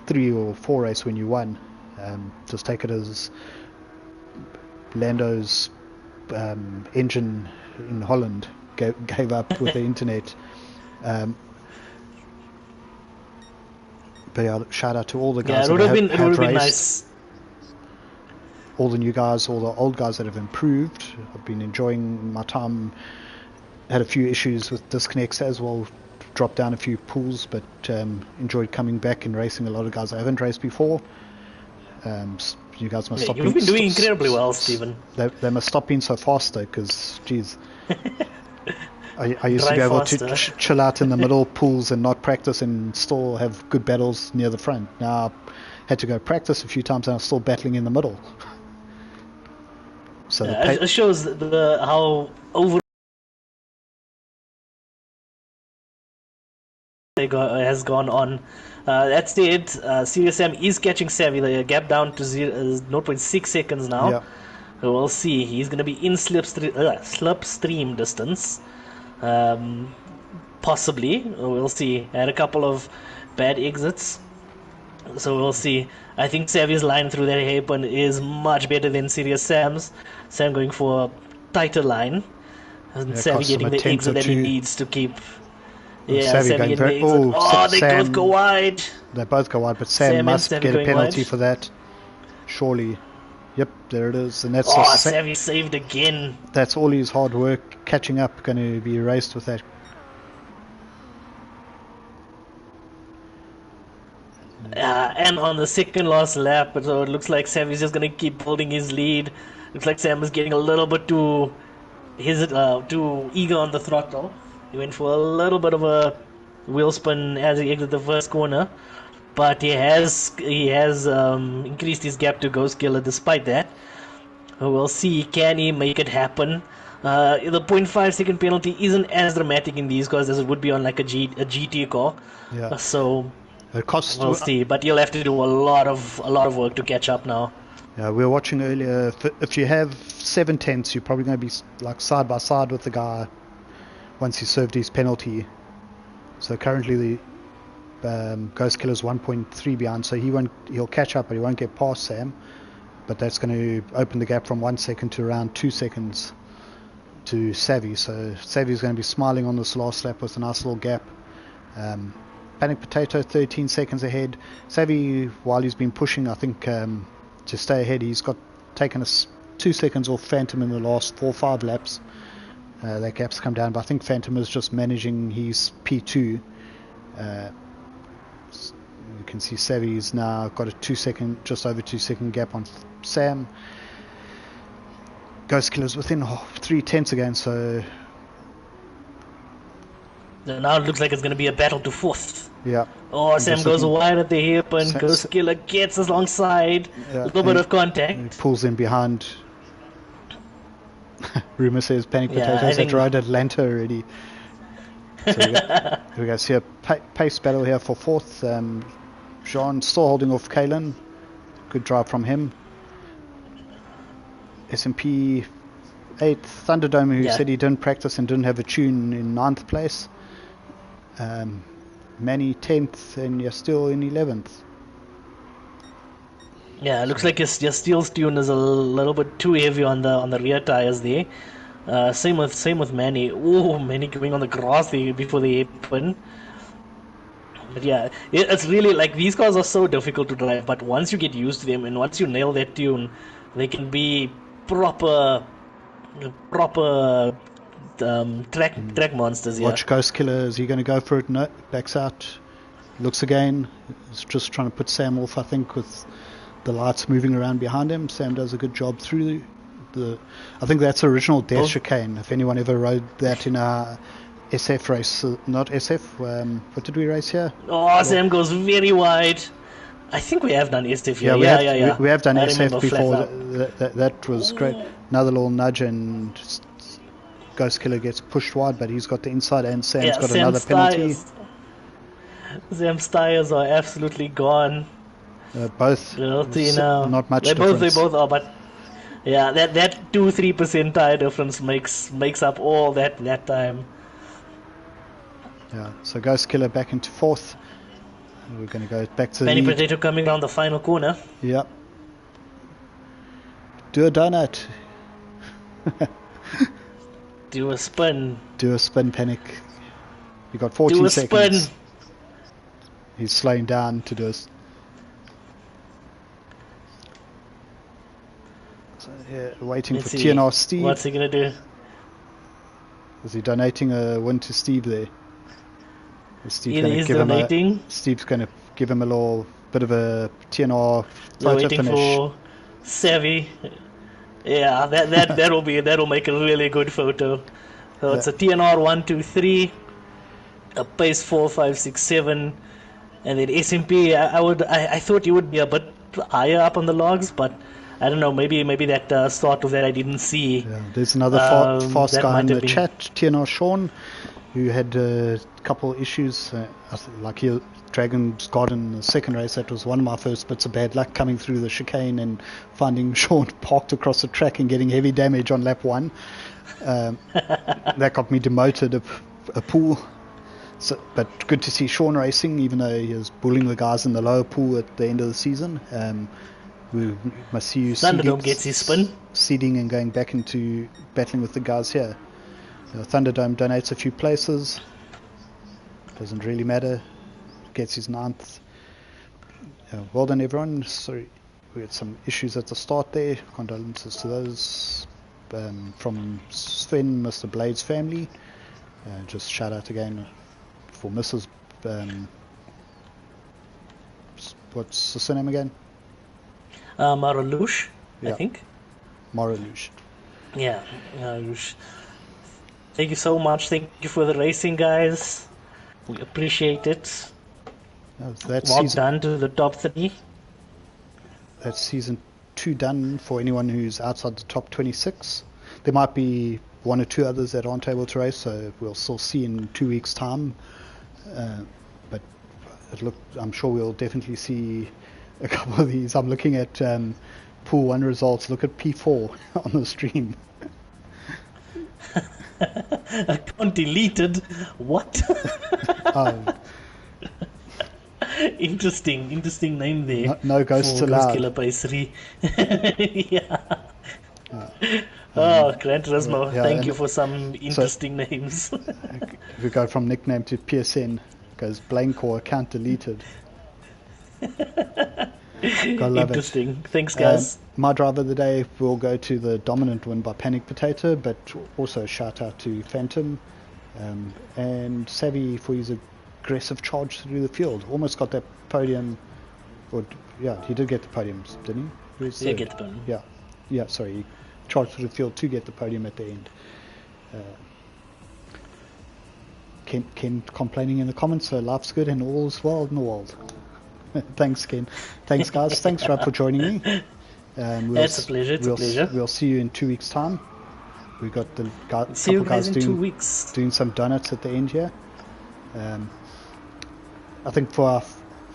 3 or 4 race when you won. Just take it as Lando's engine in Holland gave up with the internet. But yeah, shout out to all the guys that have raced. Nice. All the new guys, all the old guys that have improved. I've been enjoying my time. Had a few issues with disconnects as well, dropped down a few pools, but enjoyed coming back and racing a lot of guys I haven't raced before. You guys must stop. You've been doing incredibly well, Stephen. They must stop being so fast though, because geez, I used to be able to chill out in the middle pools and not practice and still have good battles near the front. Now I had to go practice a few times and I'm still battling in the middle. So it shows how over has gone on. That's it. CSM is catching Savvy. The gap down to 0.6 seconds now. Yeah. So we'll see. He's going to be in slipstream distance. Possibly. We'll see. Had a couple of bad exits. So we'll see. I think Savvy's line through that hairpin is much better than Serious Sam's. Sam going for a tighter line. And Savvy getting the exit that he needs to keep. Yeah, Sam getting the exit. They both go wide. They both go wide, but Sam must get a penalty for that. Surely. Yep, there it is. And that's Savvy saved again. That's all his hard work catching up going to be erased with that. And on the second last lap, so it looks like Savvy's just going to keep holding his lead. Looks like Sam is getting a little bit too eager on the throttle. He went for a little bit of a wheel spin as he exits the first corner, but he has increased his gap to Ghost Killer despite that. We'll see, can he make it happen? The 0.5 second penalty isn't as dramatic in these cars as it would be on like a GT car. Yeah. So it costs. we'll see, but you'll have to do a lot of work to catch up now. Yeah, we were watching earlier. If you have 7/10, you're probably going to be like side by side with the guy once he served his penalty. So currently the Ghost Killer's 1.3 behind, so he'll catch up, but he won't get past Sam. But that's going to open the gap from 1 second to around 2 seconds to Savvy. So Savvy's going to be smiling on this last lap with a nice little gap. Panic Potato 13 seconds ahead. Savvy, while he's been pushing, I think to stay ahead, he's taken us 2 seconds off Phantom in the last 4 or 5 laps. That gap's come down, but I think Phantom is just managing his P2. You can see Savvy's now got a just over 2 second gap on Sam. Ghost Killer's within 3/10 again, so now it looks like it's going to be a battle to fourth. Yeah. Oh, Sam goes wide at the hip, and Ghost Killer gets alongside. A little bit of contact. He pulls in behind. Rumour says Panic Potatoes had rode Atlanta already. So we go see a pace battle here for fourth. Jean still holding off Kalen. Good drive from him. SMP 8th. Thunderdome, who said he didn't practice and didn't have a tune, in 9th place. Manny 10th, and you're still in 11th. Yeah, it looks like your Steel's tune is a little bit too heavy on the rear tires there. Same with Manny. Oh, Manny going on the grass there before the hairpin. But yeah, it's really like these cars are so difficult to drive. But once you get used to them and once you nail that tune, they can be proper track monsters. Yeah. Watch Ghost Killer. Is he going to go for it? No, backs out. Looks again. He's just trying to put Sam off, I think, with the lights moving around behind him. Sam does a good job through I think that's original death chicane. If anyone ever rode that in a SF race, not SF. What did we race here? Oh, Sam goes very wide. I think we have done SF here. Yeah. We have done SF before. That was great. Another little nudge, and Ghost Killer gets pushed wide, but he's got the inside, and Sam's got another penalty. Sam's tires are absolutely gone. Both not much difference. They both are, but yeah, that 2-3% tire difference makes up all that time. Yeah, so Ghost Killer back into fourth. We're going to go back to Panic Potato coming down the final corner. Yep. Do a donut. Do a spin. Do a spin, Panic. You got 14 seconds. Spin. He's slowing down to do a... So, yeah, waiting for TNR Steve. What's he going to do? Is he donating a win to Steve there? He's donating. Steve's going to give him a little bit of a TNR photo waiting finish. For Savvy. Yeah, that'll make a really good photo. So it's a TNR 1, 2, 3, a pace 4, 5, 6, 7, and then SMP. I thought you would be a bit higher up on the logs, but I don't know. Maybe that start of that I didn't see. Yeah, there's another fast guy in the chat, TNR Sean, who had a couple issues. Like Dragon's God in the second race, that was one of my first bits of bad luck, coming through the chicane and finding Sean parked across the track and getting heavy damage on lap 1. That got me demoted a pool. So, but good to see Sean racing, even though he was bullying the guys in the lower pool at the end of the season. We must see you Thunderdome gets his spin. Seeding and going back into battling with the guys here. Thunderdome donates a few places. Doesn't really matter. Gets his 9th. Well done, everyone. Sorry, we had some issues at the start there. Condolences to those. From Sven, Mr. Blade's family. Just shout out again for Mrs. What's the surname again? Maralouche, I think. Maralouche. Yeah, Maralouche. Thank you so much. Thank you for the racing, guys. We appreciate it. Well done to the top 3. That's season 2 done for anyone who's outside the top 26. There might be 1 or 2 others that aren't able to race, so we'll still see in 2 weeks' time. But I'm sure we'll definitely see a couple of these. I'm looking at Pool 1 results. Look at P4 on the stream. Account deleted. What? Interesting name there. No ghosts allowed. Killer Paisri. Yeah. Gran Turismo. Thank you for some interesting names. If we go from nickname to PSN, goes blank or account deleted. Interesting. Thanks, guys. My driver of the day will go to the dominant win by Panic Potato, but also shout out to Phantom and Savvy for his aggressive charge through the field. Almost got that podium. He did get the podium, didn't he? He get the podium. Yeah. Sorry, he charged through the field to get the podium at the end. Ken complaining in the comments, so life's good and all's well in the world. Thanks, Ken. Thanks, guys. Thanks, Rob, for joining me. It's a pleasure. We'll see you in 2 weeks' time. We've got the couple guys in 2 weeks doing some donuts at the end here. I think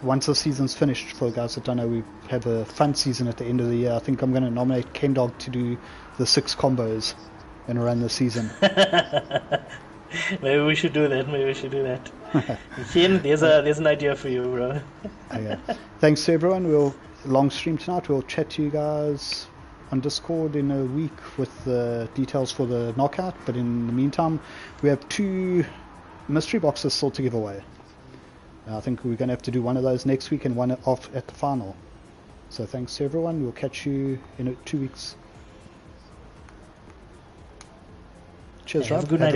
once the season's finished, for guys that don't know, we have a fun season at the end of the year. I think I'm going to nominate Ken Dog to do the 6 combos and run the season. Maybe we should do that. Ken, there's an idea for you, bro. Okay. Thanks to everyone. We'll long stream tonight. We'll chat to you guys on Discord in a week with the details for the knockout. But in the meantime, we have 2 mystery boxes still to give away. I think we're going to have to do one of those next week and one off at the final. So thanks to everyone. We'll catch you in 2 weeks. Cheers, Rob. Have a good night.